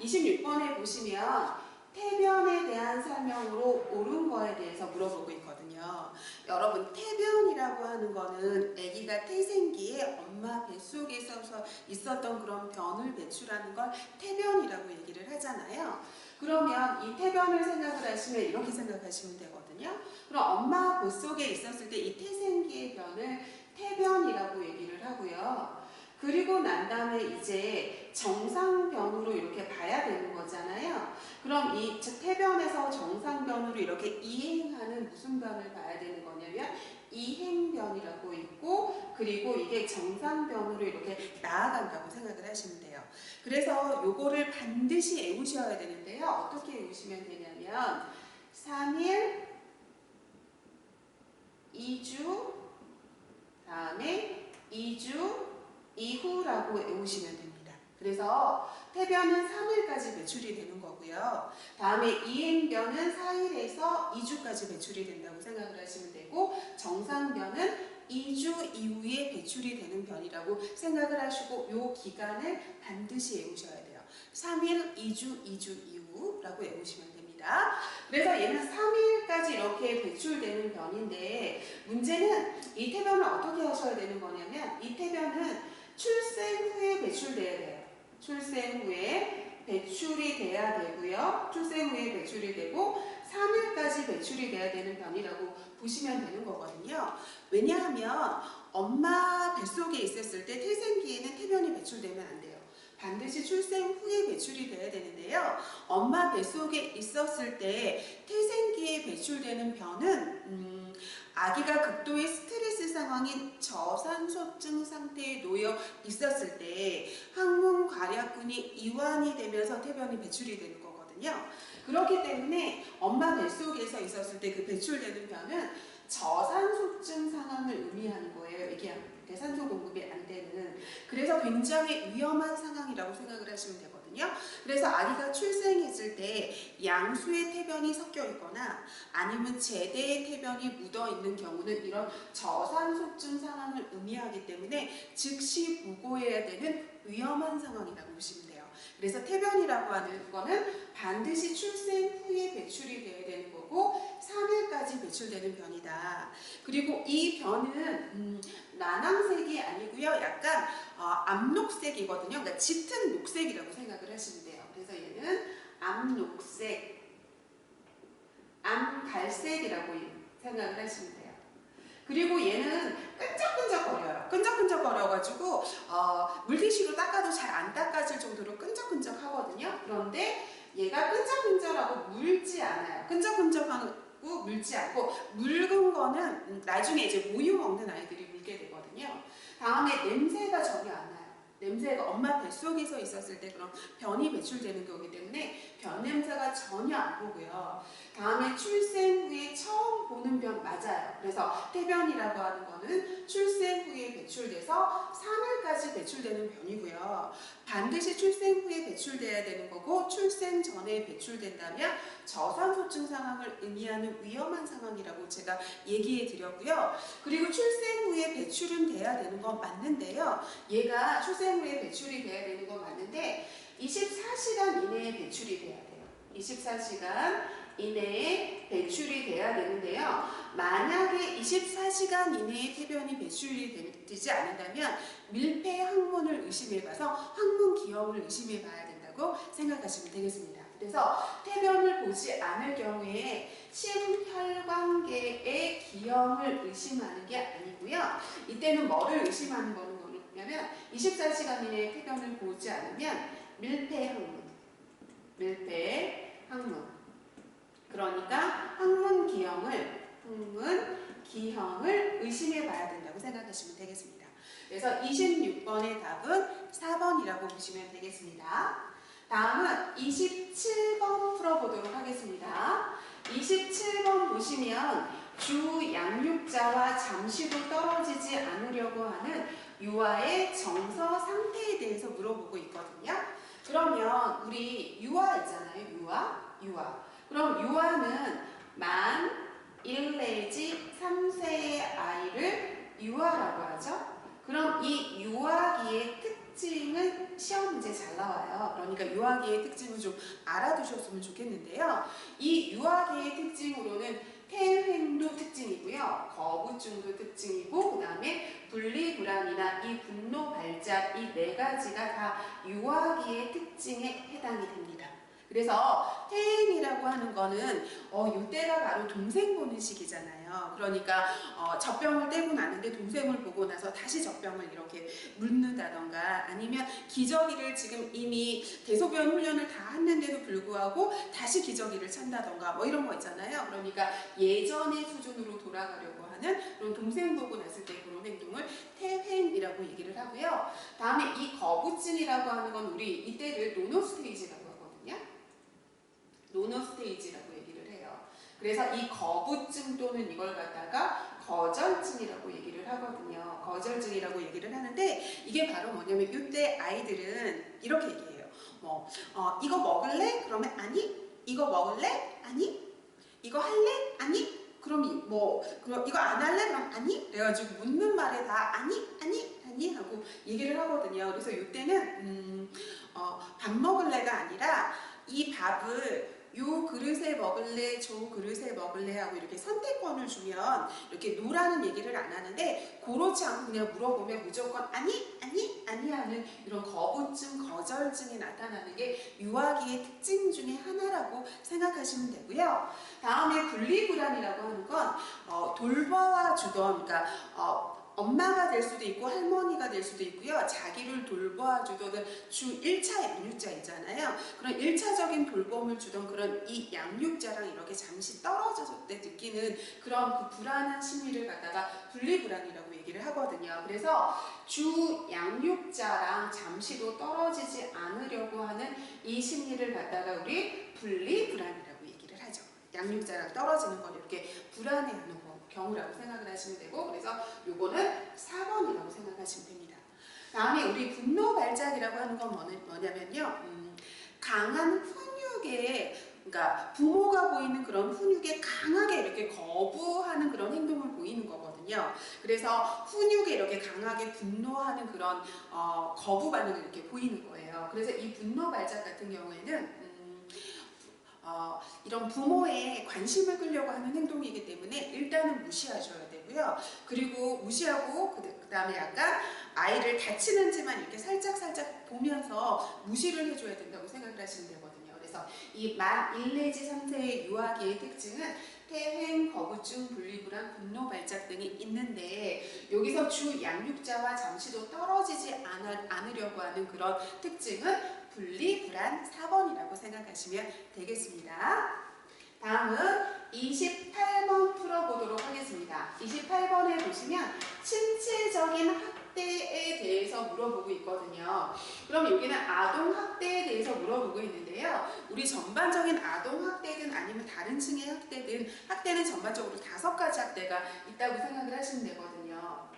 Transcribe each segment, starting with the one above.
26번에 보시면 태변에 대한 설명으로 옳은 거에 대해서 물어보고 있거든요. 여러분, 태변이라고 하는 거는 아기가 태생기에 엄마 뱃속에 있었던 그런 변을 배출하는 걸 태변이라고 얘기를 하잖아요. 그러면 이 태변을 생각을 하시면 이렇게 생각하시면 되거든요. 그럼 엄마 뱃속에 있었을 때 이 태생기의 변을 태변이라고 얘기를 하고요. 그리고 난 다음에 이제 정상변으로 이렇게 봐야 되는 거잖아요. 그럼 이 태변에서 정상변으로 이렇게 이행하는 무슨 변을 봐야 되는 거냐면 이행변이라고 있고, 그리고 이게 정상변으로 이렇게 나아간다고 생각을 하시면 돼요. 그래서 요거를 반드시 외우셔야 되는데요. 어떻게 외우시면 되냐면 3일, 2주, 다음에 2주 이후라고 외우시면 됩니다. 그래서 태변은 3일까지 배출이 되는 거고요. 다음에 이행변은 4일에서 2주까지 배출이 된다고 생각을 하시면 되고, 정상변은 2주 이후에 배출이 되는 변이라고 생각을 하시고 요 기간을 반드시 외우셔야 돼요. 3일, 2주, 2주 이후라고 외우시면 됩니다. 그래서 얘는 3일까지 이렇게 배출되는 변인데, 문제는 이 태변을 어떻게 하셔야 되는 거냐면 이 태변은 출생 후에 배출돼야 돼요. 출생 후에 배출이 돼야 되고요. 출생 후에 배출이 되고 3일까지 배출이 돼야 되는 변이라고 보시면 되는 거거든요. 왜냐하면 엄마 뱃속에 있었을 때 태생기에는 태변이 배출되면 안 돼요. 반드시 출생 후에 배출이 돼야 되는데요. 엄마 뱃속에 있었을 때 태생기에 배출되는 변은 아기가 극도의 스트레스 상황인 저산소증 상태에 놓여 있었을 때 항문 괄약근이 이완이 되면서 태변이 배출이 되는 거거든요. 그렇기 때문에 엄마 뱃속에서 있었을 때 그 배출되는 변은 저산소증 상황을 의미하는 거예요. 이게 산소 공급이 안 되는. 그래서 굉장히 위험한 상황이라고 생각을 하시면 되거든요. 그래서 아기가 출생했을 때 양수의 태변이 섞여 있거나 아니면 제대의 태변이 묻어 있는 경우는 이런 저산소증 상황을 의미하기 때문에 즉시 무고해야 되는 위험한 상황이라고 보시면 돼요. 그래서 태변이라고 하는 거는 반드시 출생 후에 배출이 되어야 되는 거고 3일까지 배출되는 변이다. 그리고 이 변은 난황색이 아니고요. 약간 암녹색이거든요. 그러니까 짙은 녹색이라고 생각을 하시면 돼요. 그래서 얘는 암녹색, 암갈색이라고 생각을 하시면 돼요. 그리고 얘는 끈적끈적거려요. 끈적끈적거려가지고 물티슈로 닦아도 잘 안 닦아질 정도로 끈적끈적하거든요. 그런데 얘가 끈적끈적하고 물지 않아요. 끈적끈적하고 물지 않고 묽은 거는 나중에 이제 모유 먹는 아이들이 물게 되거든요. 다음에 냄새가 전혀 안 나요. 냄새가 엄마 뱃속에서 있었을 때 그런 변이 배출되는 거기 때문에 변 냄새가 전혀 안 보고요. 다음에 출생 후에 처음 보는 변 맞아요. 그래서 태변이라고 하는 거는 출생 후에 배출돼서 3일까지 배출되는 변이고요. 반드시 출생 후에 배출돼야 되는 거고 출생 전에 배출된다면 저산소증 상황을 의미하는 위험한 상황이라고 제가 얘기해 드렸고요. 그리고 출생 후에 배출은 돼야 되는 건 맞는데요. 얘가 출생 후에 배출이 돼야 되는 건 맞는데 24시간 이내에 배출이 돼야 돼요. 24시간 이내에 배출이 돼야 되는데요. 만약에 24시간 이내에 태변이 배출이 되지 않는다면 밀폐 항문을 의심해봐서 항문 기형을 의심해봐야 된다고 생각하시면 되겠습니다. 그래서 태변을 보지 않을 경우에 심혈관계의 기형을 의심하는 게 아니고요. 이때는 뭐를 의심하는 거냐면 24시간 이내에 태변을 보지 않으면 밀폐 항문. 그러니까 항문 기형을 의심해 봐야 된다고 생각하시면 되겠습니다. 그래서 26번의 답은 4번이라고 보시면 되겠습니다. 다음은 27번 풀어보도록 하겠습니다. 27번 보시면 주 양육자와 잠시도 떨어지지 않으려고 하는 유아의 정서 상태에 대해서 물어보고 있거든요. 그러면 우리 유아 있잖아요. 유아. 그럼 유아는 만 1 내지 3세의 아이를 유아라고 하죠. 그럼 이 유아기의 특징은 시험 문제 잘 나와요. 그러니까 유아기의 특징을 좀 알아두셨으면 좋겠는데요. 이 유아기의 특징으로는 퇴행도 특징이고요. 거부증도 특징이고, 그 다음에 분리불안이나 이 분노 발작, 이 네 가지가 다 유아기의 특징에 해당이 됩니다. 그래서 퇴행이라고 하는 거는 이때가 바로 동생 보는 시기잖아요. 그러니까 젖병을 떼고 나는데 동생을 보고 나서 다시 젖병을 이렇게 묻는다던가, 아니면 기저귀를 지금 이미 대소변 훈련을 다 했는데도 불구하고 다시 기저귀를 찬다던가 뭐 이런 거 있잖아요. 그러니까 예전의 수준으로 돌아가려고 하는 그런 동생 보고 났을 때 그런 행동을 퇴행이라고 얘기를 하고요. 다음에 이 거부증이라고 하는 건 우리 이때를 노노스테이지라고 하거든요. 노노스테이지라고 얘기를 해요. 그래서 이 거부증 또는 이걸 갖다가 거절증이라고 얘기를 하거든요. 거절증이라고 얘기를 하는데, 이게 바로 뭐냐면 이때 아이들은 이렇게 얘기해요. 이거 먹을래? 그러면 아니. 이거 먹을래? 아니. 이거 할래? 아니. 그럼 그럼 이거 안 할래? 그럼 아니. 그래가지고 묻는 말에 다 아니 하고 얘기를 하거든요. 그래서 이때는 밥 먹을래가 아니라 이 밥을 요 그릇에 먹을래, 저 그릇에 먹을래 하고 이렇게 선택권을 주면 이렇게 노라는 얘기를 안 하는데, 그렇지 않고 그냥 물어보면 무조건 아니 하는 이런 거부증, 거절증이 나타나는 게 유아기의 특징 중에 하나라고 생각하시면 되고요. 다음에 분리불안이라고 하는 건 돌봐와 주던, 그러니까 엄마가 될 수도 있고 할머니가 될 수도 있고요. 자기를 돌봐주던 주 1차 양육자 있잖아요. 그런 1차적인 돌봄을 주던 그런 이 양육자랑 이렇게 잠시 떨어졌을 때 느끼는 그런 그 불안한 심리를 갖다가 분리불안이라고 얘기를 하거든요. 그래서 주 양육자랑 잠시도 떨어지지 않으려고 하는 이 심리를 갖다가 우리 분리불안이라고 얘기를 하죠. 양육자랑 떨어지는 건 이렇게 불안해하는 경우라고 생각을 하시면 되고, 그래서 요거는 4번이라고 생각하시면 됩니다. 다음에 우리 분노 발작이라고 하는 건 뭐냐면요, 강한 훈육에, 그러니까 부모가 보이는 그런 훈육에 강하게 이렇게 거부하는 그런 행동을 보이는 거거든요. 그래서 훈육에 이렇게 강하게 분노하는 그런 거부 반응을 이렇게 보이는 거예요. 그래서 이 분노 발작 같은 경우에는 이런 부모의 관심을 끌려고 하는 행동이기 때문에 일단은 무시하셔야 되고요. 그리고 무시하고 그 다음에 약간 아이를 다치는지만 이렇게 살짝 보면서 무시를 해줘야 된다고 생각을 하시면 되거든요. 그래서 이 만 1 내지 3세의 유아기의 특징은 퇴행, 거부증, 분리불안, 분노 발작 등이 있는데, 여기서 주 양육자와 잠시도 떨어지지 않으려고 하는 그런 특징은 분리불안 4번이라고 생각하시면 되겠습니다. 다음은 28번 풀어보도록 하겠습니다. 28번에 보시면 신체적인 학대에 대해서 물어보고 있거든요. 그럼 여기는 아동학대에 대해서 물어보고 있는데요. 우리 전반적인 아동학대든 아니면 다른 층의 학대든, 학대는 전반적으로 5가지 학대가 있다고 생각을 하시면 되거든요.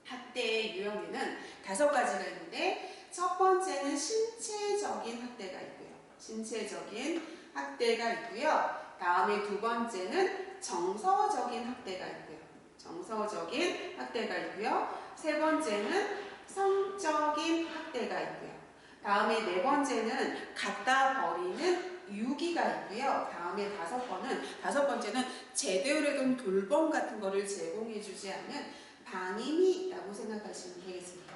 학대의 유형에는 5가지가 있는데, 첫 번째는 신체적인 학대가 있고요. 신체적인 학대가 있고요. 다음에 두 번째는 정서적인 학대가 있고요. 정서적인 학대가 있고요. 세 번째는 성적인 학대가 있고요. 다음에 네 번째는 갖다 버리는 유기가 있고요. 다음에 다섯 번째는 제대로 된 돌봄 같은 거를 제공해주지 않는 방임이라고 생각하시면 되겠습니다.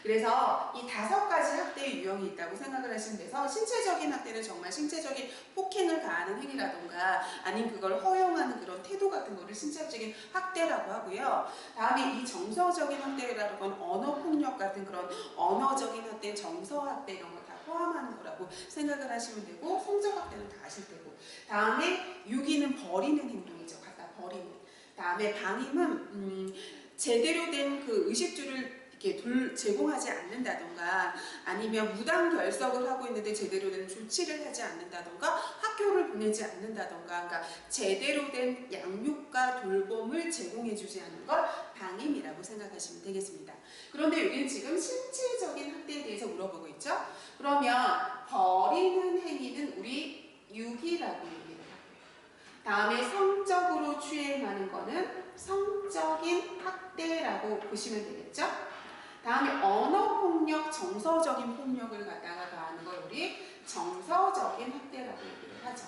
그래서 이 5가지 학대의 유형이 있다고 생각을 하시면 돼서, 신체적인 학대는 정말 신체적인 폭행을 가하는 행위라던가 아니면 그걸 허용하는 그런 태도 같은 거를 신체적인 학대라고 하고요. 다음에 이 정서적인 학대라는 건 언어폭력 같은 그런 언어적인 학대, 정서학대 이런 걸 다 포함하는 거라고 생각을 하시면 되고, 성적학대는 다 아실 테고, 다음에 유기는 버리는 행동이죠. 갖다 버리는. 다음에 방임은 제대로 된 그 의식주를 이렇게 제공하지 않는다던가, 아니면 무단 결석을 하고 있는데 제대로 된 조치를 하지 않는다던가, 학교를 보내지 않는다던가, 그러니까 제대로 된 양육과 돌봄을 제공해주지 않는 걸 방임이라고 생각하시면 되겠습니다. 그런데 여기는 지금 신체적인 학대에 대해서 물어보고 있죠. 그러면 버리는 행위는 우리 유기라고 얘기를 하고요. 다음에 성적으로 추행하는 거는 성적인 학대라고 보시면 되겠죠. 다음에 언어폭력, 정서적인 폭력을 갖다가 가하는 걸 우리 정서적인 학대라고 얘기를 하죠.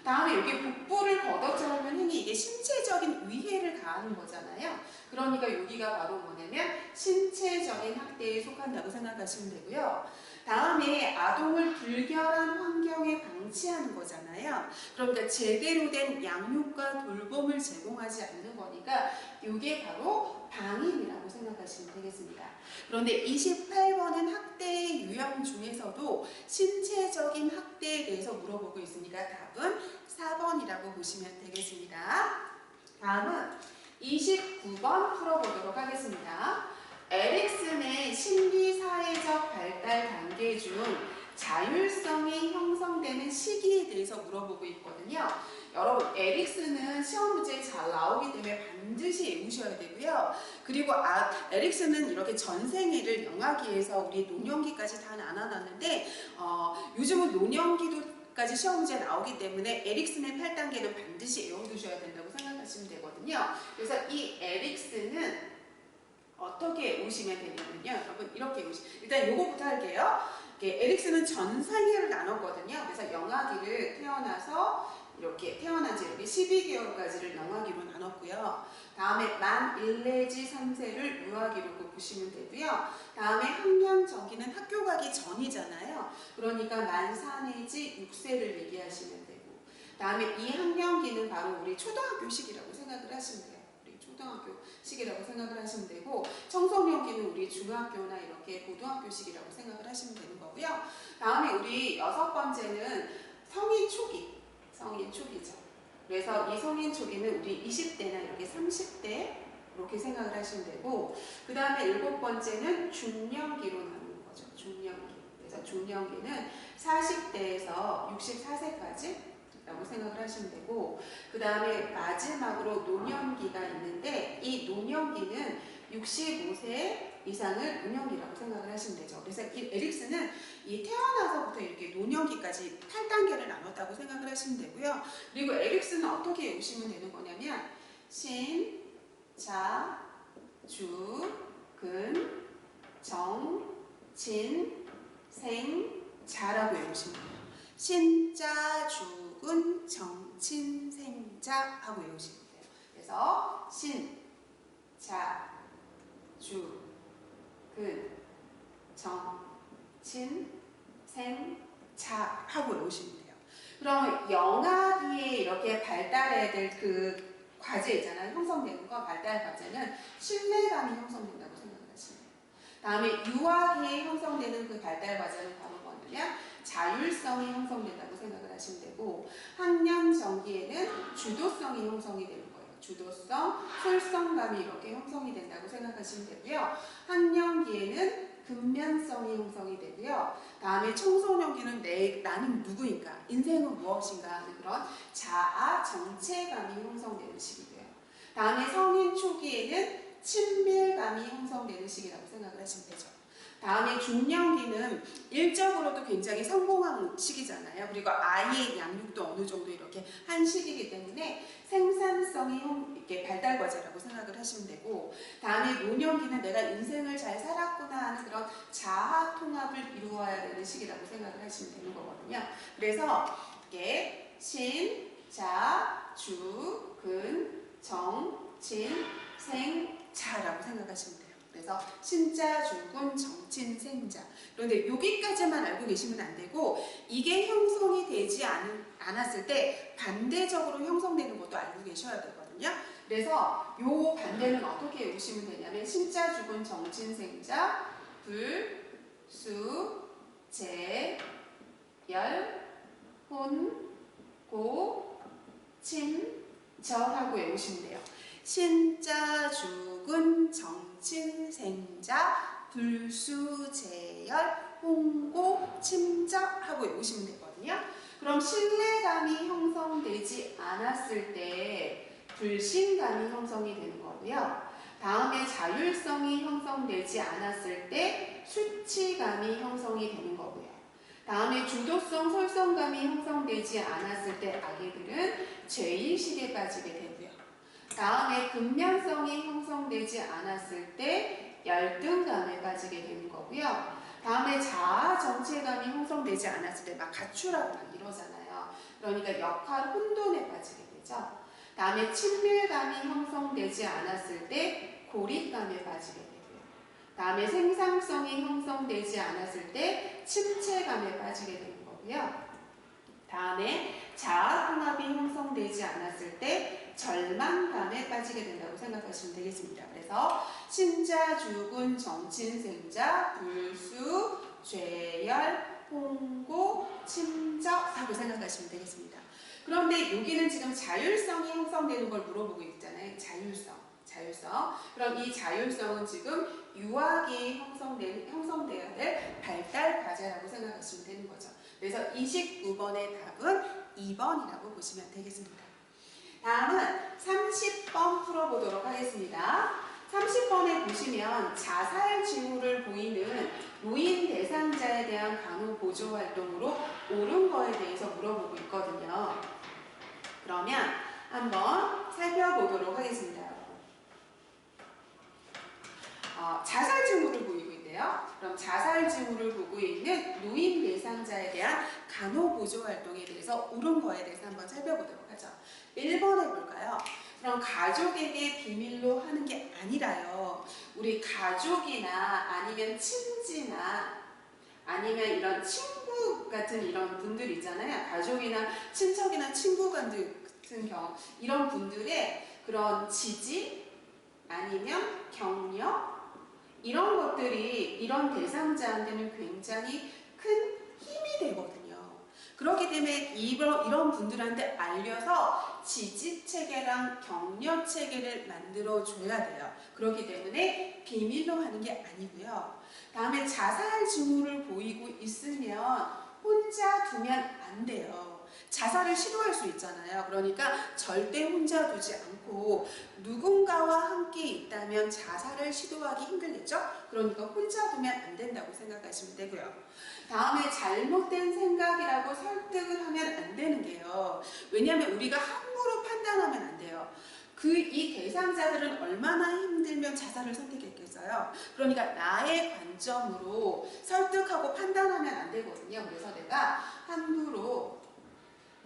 다음에 여기 복부를 걷어차는 행위, 이게 신체적인 위해를 가하는 거잖아요. 그러니까 여기가 바로 뭐냐면 신체적인 학대에 속한다고 생각하시면 되고요. 다음에 아동을 불결한 환경에 방치하는 거잖아요. 그러니까 제대로 된 양육과 돌봄을 제공하지 않는 거니까 이게 바로 방임이라고 생각하시면 되겠습니다. 그런데 28번은 학대의 유형 중에서도 신체적인 학대에 대해서 물어보고 있으니까 답은 4번이라고 보시면 되겠습니다. 다음은 29번 풀어보도록 하겠습니다. 에릭슨의 심리사회적 발달 단계 중 자율성이 형성되는 시기에 대해서 물어보고 있거든요. 여러분, 에릭슨은 시험 문제에 잘 나오기 때문에 반드시 외우셔야 되고요. 그리고 에릭슨은 이렇게 전생애를 영아기에서 우리 노년기까지 다 나눠놨는데 요즘은 노년기도까지 시험 문제 나오기 때문에 에릭슨의 8단계는 반드시 외워두셔야 된다고 생각하시면 되거든요. 그래서 이 에릭슨은 어떻게 외우시면 되냐면요. 여러분 이렇게 일단 요거부터 할게요. 에릭슨은 전생애를 나눴거든요. 그래서 영아기를 태어난 지 이렇게 12개월까지를 영아기로 나눴고요. 다음에 만 1 내지 3세를 유아기로 보시면 되고요. 다음에 학년 전기는 학교 가기 전이잖아요. 그러니까 만 4 내지 6세를 얘기하시면 되고, 다음에 이 학년기는 바로 우리 초등학교 시기라고 생각을 하시면 돼요. 초등학교 시기라고 생각을 하시면 되고, 청소년기는 우리 중학교나 이렇게 고등학교 시기라고 생각을 하시면 되는 거고요. 다음에 우리 6번째는 성인 초기죠. 그래서 이 성인 초기는 우리 20대나 이렇게 30대 이렇게 생각을 하시면 되고, 그 다음에 7번째는 중년기로 나누는 거죠. 중년기. 그래서 중년기는 40대에서 64세까지 라고 생각을 하시면 되고, 그 다음에 마지막으로 노년기가 있는데, 이 노년기는 65세 이상을 노년기라고 생각을 하시면 되죠. 그래서 이 에릭슨은 이 태어나서부터 이렇게 노년기까지 8단계를 나눴다고 생각을 하시면 되고요. 그리고 에릭슨은 어떻게 외우시면 되는 거냐면 신, 자, 주, 근, 정, 진, 생, 자라고 외우시면 돼요. 신자, 주군, 정친, 생자 하고 외우시면 돼요. 그래서 신, 자, 주, 근, 정, 친, 생, 자 하고 외우시면 돼요. 그럼 영아기에 이렇게 발달해야 될 그 과제 있잖아요. 형성되는 거, 발달 과제는 신뢰감이 형성된다고 생각을 하시면 돼요. 다음에 유아기에 형성되는 그 발달 과제는 바로 뭐냐면 자율성이 형성된다고 생각을 하시면 되고, 학년 전기에는 주도성이 형성이 되는 거예요. 주도성, 솔성감이 이렇게 형성이 된다고 생각하시면 되고요. 학년기에는 근면성이 형성이 되고요. 다음에 청소년기는 나는 누구인가, 인생은 무엇인가 하는 그런 자아, 정체감이 형성되는 시기고요. 다음에 성인 초기에는 친밀감이 형성되는 시기라고 생각을 하시면 되죠. 다음에 중년기는 일적으로도 굉장히 성공한 시기잖아요. 그리고 아이의 양육도 어느 정도 이렇게 한 시기이기 때문에 생산성이 이렇게 발달 과제라고 생각을 하시면 되고, 다음에 노년기는 내가 인생을 잘 살았구나 하는 그런 자아 통합을 이루어야 되는 시기라고 생각을 하시면 되는 거거든요. 그래서 이게 신, 자, 주, 근, 정, 진, 생, 자라고 생각하시면 돼요. 그래서 신자, 주군, 정친, 생자. 그런데 여기까지만 알고 계시면 안 되고, 이게 형성이 되지 않았을 때 반대적으로 형성되는 것도 알고 계셔야 되거든요. 그래서 요 반대는 어떻게 외우시면 되냐면 신자, 주군, 정친, 생자, 불, 수, 재, 열, 혼, 고, 친, 절하고 외우시면 돼요. 신자, 주군, 정친, 생자, 불수, 재열, 홍고, 침자하고 외우시면 되거든요. 그럼 신뢰감이 형성되지 않았을 때 불신감이 형성이 되는 거고요. 다음에 자율성이 형성되지 않았을 때 수치감이 형성이 되는 거고요. 다음에 주도성, 솔성감이 형성되지 않았을 때 아기들은 죄의식에 빠지게 되고요. 다음에 근면성이 형성되지 않았을 때 열등감에 빠지게 되는 거고요. 다음에 자아 정체감이 형성되지 않았을 때 막 가출하고 막 이러잖아요. 그러니까 역할 혼돈에 빠지게 되죠. 다음에 친밀감이 형성되지 않았을 때 고립감에 빠지게 되고요. 다음에 생산성이 형성되지 않았을 때 침체감에 빠지게 되는 거고요. 다음에 자아통합이 형성되지 않았을 때 절망감에 빠지게 된다고 생각하시면 되겠습니다. 그래서 신자, 주군, 정친생자, 불수, 죄열, 홍고, 침적하고 생각하시면 되겠습니다. 그런데 여기는 지금 자율성이 형성되는 걸 물어보고 있잖아요. 자율성. 그럼 이 자율성은 지금 유아기에 형성되어야 될 발달 과제라고 생각하시면 되는 거죠. 그래서 29번의 답은 2번이라고 보시면 되겠습니다. 다음은 30번 풀어보도록 하겠습니다. 30번에 보시면 자살 징후를 보이는 노인 대상자에 대한 간호 보조 활동으로 옳은 거에 대해서 물어보고 있거든요. 그러면 한번 살펴보도록 하겠습니다. 자살 징후를 보이고 있네요. 그럼 자살 징후를 보고 있는 노인 대상자에 대한 간호 보조 활동에 대해서 옳은 거에 대해서 한번 살펴보도록 하죠. 1번 해볼까요? 그럼 가족에게 비밀로 하는 게 아니라요. 우리 가족이나 아니면 친지나 아니면 이런 친구 같은 이런 분들 있잖아요. 가족이나 친척이나 친구 같은 경우 이런 분들의 그런 지지 아니면 격려 이런 것들이 이런 대상자한테는 굉장히 큰 힘이 되거든요. 그렇기 때문에 이런 분들한테 알려서 지지체계랑 격려체계를 만들어줘야 돼요. 그렇기 때문에 비밀로 하는 게 아니고요. 다음에 자살 징후를 보이고 있으면 혼자 두면 안 돼요. 자살을 시도할 수 있잖아요. 그러니까 절대 혼자 두지 않고 누군가와 함께 있다면 자살을 시도하기 힘들겠죠? 그러니까 혼자 두면 안 된다고 생각하시면 되고요. 다음에 잘못된 생각이라고 설득을 하면 안 되는 게요. 왜냐하면 우리가 함부로 판단하면 안 돼요. 이 대상자들은 얼마나 힘들면 자살을 선택했겠어요. 그러니까 나의 관점으로 설득하고 판단하면 안 되거든요. 그래서 내가 함부로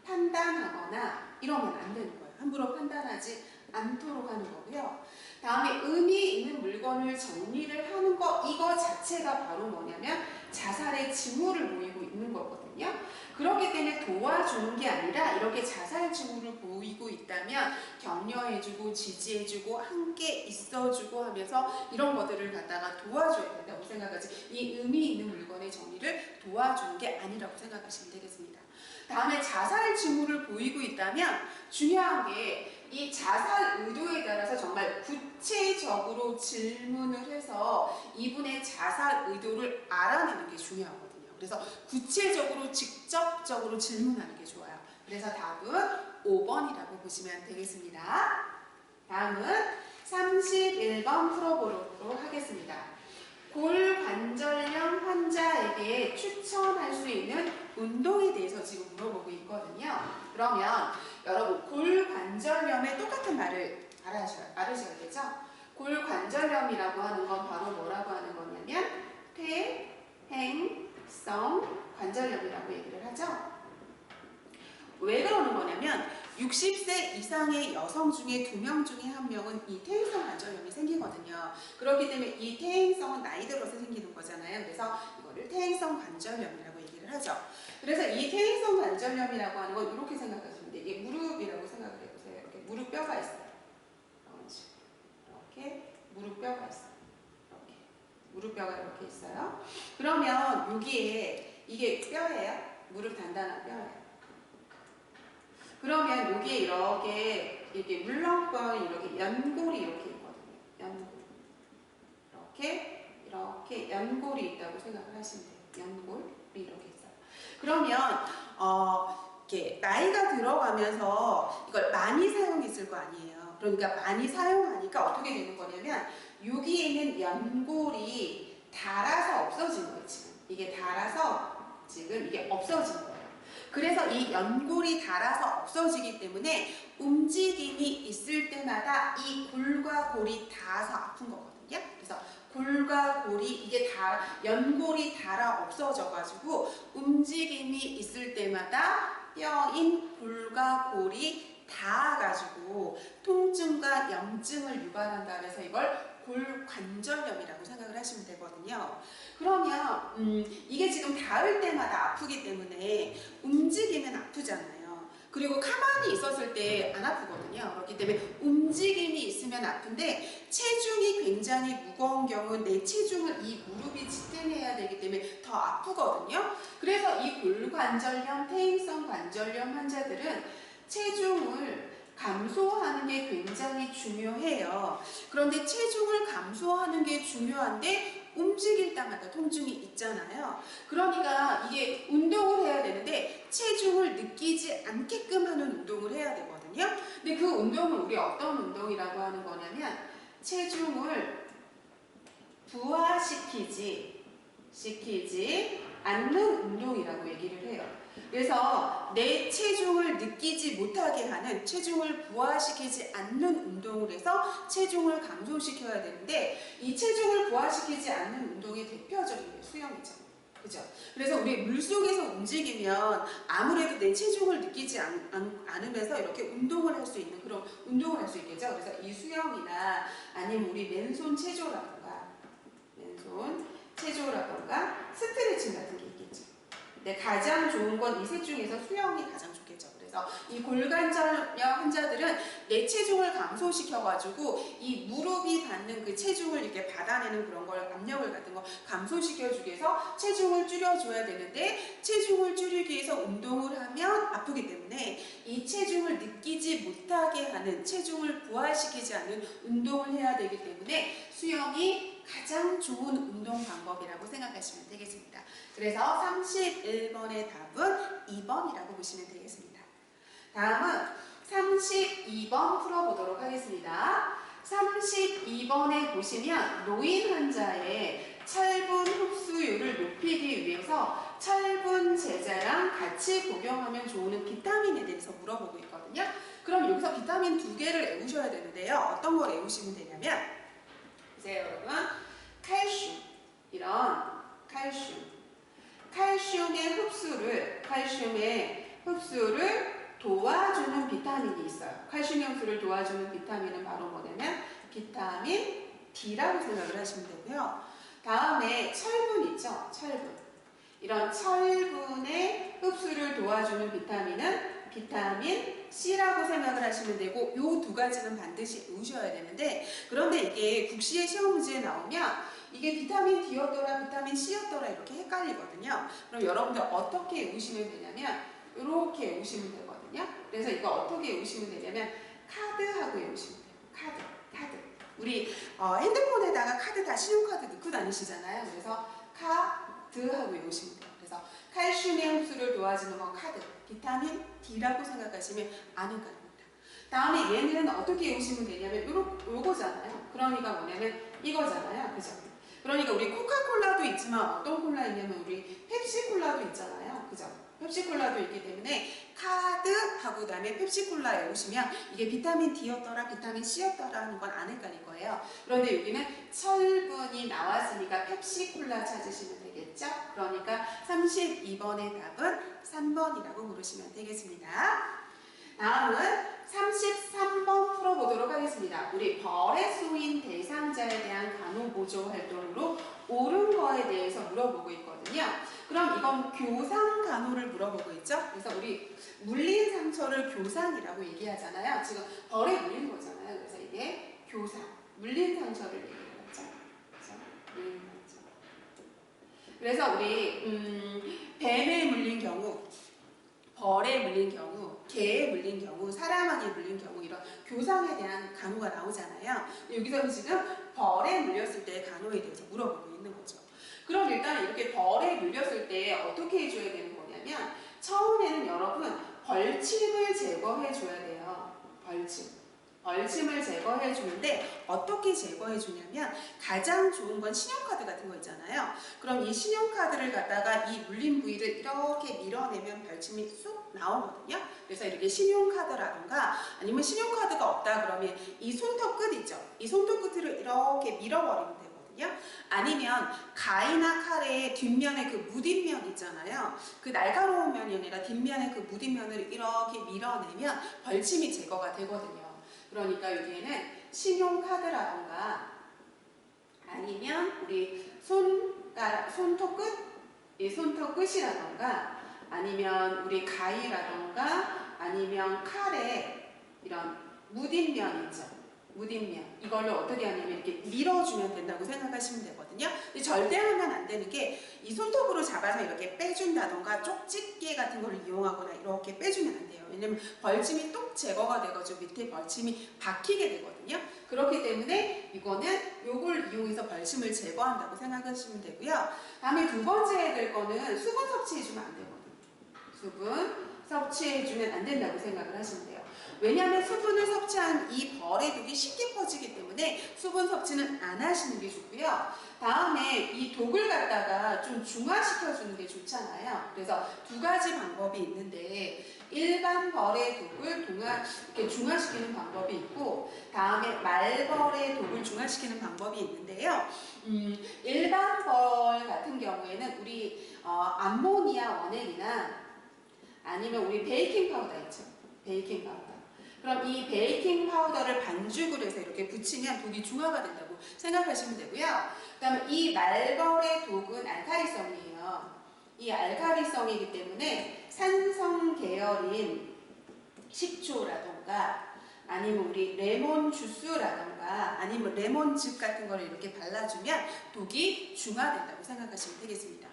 판단하거나 이러면 안 되는 거예요. 함부로 판단하지 않도록 하는 거고요. 다음에 의미 있는 물건을 정리를 하는 거 이거 자체가 바로 뭐냐면 자살의 징후를 보이고 있는 거거든요. 그렇기 때문에 도와주는 게 아니라 이렇게 자살 징후를 보이고 있다면 격려해주고 지지해주고 함께 있어주고 하면서 이런 것들을 갖다가 도와줘야 된다고 생각하지 이 의미 있는 물건의 정리를 도와주는 게 아니라고 생각하시면 되겠습니다. 다음에 자살 징후를 보이고 있다면 중요한 게 이 자살 의도에 따라서 정말 구체적으로 질문을 해서 이분의 자살 의도를 알아내는 게 중요하거든요. 그래서 구체적으로 직접적으로 질문하는 게 좋아요. 그래서 답은 5번이라고 보시면 되겠습니다. 다음은 31번 풀어보도록 하겠습니다. 골관절염 환자에게 추천할 수 있는 운동에 대해서 지금 물어보고 있거든요. 그러면 여러분 골관절염의 똑같은 말을 알으셔야 되죠? 골관절염이라고 하는 건 바로 뭐라고 하는 거냐면 퇴행성 관절염이라고 얘기를 하죠. 왜 그러는 거냐면 60세 이상의 여성 중에 2명 중에 1명은 이 퇴행성 관절염이 생기거든요. 그렇기 때문에 이 퇴행성은 나이 들어서 생기는 거잖아요. 그래서 이거를 퇴행성 관절염이라고 얘기를 하죠. 그래서 이 퇴행성 관절염이라고 하는 건 이렇게 생각하시면 돼요. 이게 무릎이라고 생각을 해보세요. 이렇게 무릎뼈가 있어요. 이렇게 무릎뼈가 있어요. 이렇게 무릎뼈가 이렇게 있어요. 그러면 여기에 이게 뼈예요. 무릎 단단한 뼈예요. 그러면 여기에 이렇게 물렁병 이렇게 연골이 이렇게 있거든요. 연골. 이렇게 연골이 있다고 생각을 하시면 돼요. 연골이 이렇게 있어요. 그러면 이렇게 나이가 들어가면서 이걸 많이 사용했을 거 아니에요. 그러니까 많이 사용하니까 어떻게 되는 거냐면 여기에는 연골이 닳아서 없어진 거예요. 지금 이게 닳아서 지금 이게 없어진 거예요. 그래서 이 연골이 닳아서 없어지기 때문에 움직임이 있을 때마다 이 골과 골이 닿아서 아픈 거거든요. 그래서 골과 골이 이게 다 연골이 닳아 없어져가지고 움직임이 있을 때마다 뼈인 골과 골이 닿아가지고 통증과 염증을 유발한다 그래서 이걸 골관절염이라고 생각을 하시면 되거든요. 그러면 이게 지금 닿을 때마다 아프기 때문에 움직이면 아프잖아요. 그리고 가만히 있었을 때 안 아프거든요. 그렇기 때문에 움직임이 있으면 아픈데 체중이 굉장히 무거운 경우는 내 체중을 이 무릎이 지탱해야 되기 때문에 더 아프거든요. 그래서 이 골관절염, 퇴행성 관절염 환자들은 체중을 감소하는 게 굉장히 중요해요. 그런데 체중을 감소하는 게 중요한데 움직일 때마다 통증이 있잖아요. 그러니까 이게 운동을 해야 되는데 체중을 느끼지 않게끔 하는 운동을 해야 되거든요. 근데 그 운동은 우리 어떤 운동이라고 하는 거냐면 체중을 부하시키지 않는 운동이라고 얘기를 해요. 그래서 내 체중을 느끼지 못하게 하는 체중을 부하시키지 않는 운동을 해서 체중을 감소시켜야 되는데 이 체중을 부하시키지 않는 운동의 대표적인 게 수영이죠. 그죠? 그래서 우리 물속에서 움직이면 아무래도 내 체중을 느끼지 않으면서 이렇게 운동을 할 수 있는 그런 운동을 할 수 있겠죠. 그래서 이 수영이나 아니면 우리 맨손 체조라던가 스트레칭 같은 게 있겠죠. 근데 가장 좋은 건 이 셋 중에서 수영이 가장 좋겠죠. 그래서 이 골관절염 환자들은 내 체중을 감소시켜가지고 이 무릎이 받는 그 체중을 이렇게 받아내는 그런 걸 압력을 같은 거 감소시켜주기 위해서 체중을 줄여줘야 되는데 체중을 줄이기 위해서 운동을 하면 아프기 때문에 이 체중을 느끼지 못하게 하는 체중을 부하시키지 않는 운동을 해야 되기 때문에 수영이 가장 좋은 운동 방법이라고 생각하시면 되겠습니다. 그래서 31번의 답은 2번이라고 보시면 되겠습니다. 다음은 32번 풀어보도록 하겠습니다. 32번에 보시면 노인 환자의 철분 흡수율을 높이기 위해서 철분 제자랑 같이 복용하면 좋은 비타민에 대해서 물어보고 있거든요. 그럼 여기서 비타민 2개를 외우셔야 되는데요. 어떤 걸 외우시면 되냐면 보세요 여러분. 칼슘의 흡수를 도와주는 비타민이 있어요. 칼슘의 흡수를 도와주는 비타민은 바로 뭐냐면 비타민 D라고 생각을 하시면 되고요. 다음에 철분 있죠? 이런 철분의 흡수를 도와주는 비타민은 비타민 C라고 생각을 하시면 되고 이 두 가지는 반드시 외우셔야 되는데 그런데 이게 국시의 시험 문제에 나오면 이게 비타민 D였더라 비타민 C였더라 이렇게 헷갈리거든요. 그럼 여러분들 어떻게 외우시면 되냐면 이렇게 외우시면 되거든요. 그래서 이거 어떻게 외우시면 되냐면 카드하고 외우시면 돼요. 카드. 우리 핸드폰에다가 카드 다 신용카드 넣고 다니시잖아요. 그래서 카드하고 외우시면 돼요. 그래서 칼슘의 흡수를 도와주는 건 카드, 비타민 D라고 생각하시면 아는 겁니다. 다음에 얘는 어떻게 외우시면 되냐면 요거잖아요. 그러니까 뭐냐면 이거잖아요. 그죠? 그러니까 우리 코카콜라도 있지만 어떤 콜라 있냐면 우리 펩시콜라도 있잖아요. 그죠? 펩시콜라도 있기 때문에 카드하고 그다음에 펩시콜라 외우시면 이게 비타민 D였더라 비타민 C였더라 하는 건 안 헷갈릴 거예요. 그런데 여기는 철분이 나왔으니까 펩시콜라 찾으시면 되겠죠? 그러니까 32번의 답은 3번이라고 물으시면 되겠습니다. 다음은 33번 풀어보도록 하겠습니다. 우리 벌에 쏘인 대상자에 대한 간호보조 활동으로 옳은 거에 대해서 물어보고 있거든요. 그럼 이건 교상 간호를 물어보고 있죠. 그래서 우리 물린 상처를 교상이라고 얘기하잖아요. 지금 벌에 물린 거잖아요. 그래서 이게 교상, 물린 상처를 얘기하죠. 그래서 물린 상처. 그래서 우리 뱀에 물린 경우, 벌에 물린 경우, 개에 물린 경우, 사람에게 물린 경우 이런 교상에 대한 간호가 나오잖아요. 여기서는 지금 벌에 물렸을 때 간호에 대해서 물어보고 있는 거죠. 그럼 일단 이렇게 벌에 물렸을 때 어떻게 해줘야 되는 거냐면 처음에는 여러분 벌침을 제거해 줘야 돼요. 벌침을 제거해 주는데 어떻게 제거해 주냐면 가장 좋은 건 신용카드 같은 거 있잖아요. 그럼 이 신용카드를 갖다가 이 물린 부위를 이렇게 밀어내면 벌침이 쑥 나오거든요. 그래서 이렇게 신용카드라던가 아니면 신용카드가 없다 그러면 이 손톱 끝 있죠. 이 손톱 끝을 이렇게 밀어버리면 되거든요. 되거든요. 아니면 가위나 칼의 뒷면에 그 무딘 면 있잖아요. 그 날카로운 면이 아니라 뒷면에 그 무딘 면을 이렇게 밀어내면 벌침이 제거가 되거든요. 그러니까 여기에는 신용카드라던가 아니면 우리 손톱 끝? 이 손톱 끝이라던가 아니면 우리 가위라던가 아니면 칼에 이런 무딘 면 있죠. 무딘 면. 이걸로 어떻게 하냐면 이렇게 밀어주면 된다고 생각하시면 되거든요. 근데 절대 하면 안 되는 게 이 손톱으로 잡아서 이렇게 빼준다던가 쪽집게 같은 걸 이용하거나 이렇게 빼주면 안 돼요. 왜냐면 벌침이 똑 제거가 돼가지고 밑에 벌침이 박히게 되거든요. 그렇기 때문에 이거는 요걸 이용해서 벌침을 제거한다고 생각하시면 되고요. 다음에 두 번째 해야 될 거는 수분 섭취해주면 안 되거든요. 수분 섭취해주면 안 된다고 생각을 하시면 돼요. 왜냐하면 수분을 섭취한 이 벌의 독이 쉽게 퍼지기 때문에 수분 섭취는 안 하시는 게 좋고요. 다음에 이 독을 갖다가 좀 중화시켜주는 게 좋잖아요. 그래서 두 가지 방법이 있는데 일반 벌의 독을 이렇게 중화시키는 방법이 있고 다음에 말벌의 독을 중화시키는 방법이 있는데요. 일반 벌 같은 경우에는 우리 암모니아 원액이나 아니면 우리 베이킹 파우더 있죠. 베이킹 파우더. 그럼 이 베이킹 파우더를 반죽을 해서 이렇게 붙이면 독이 중화가 된다고 생각하시면 되고요. 그 다음에 이 말벌의 독은 알칼리성이에요. 이 알칼리성이기 때문에 산성 계열인 식초라던가 아니면 우리 레몬 주스라던가 아니면 레몬즙 같은 거를 이렇게 발라주면 독이 중화된다고 생각하시면 되겠습니다.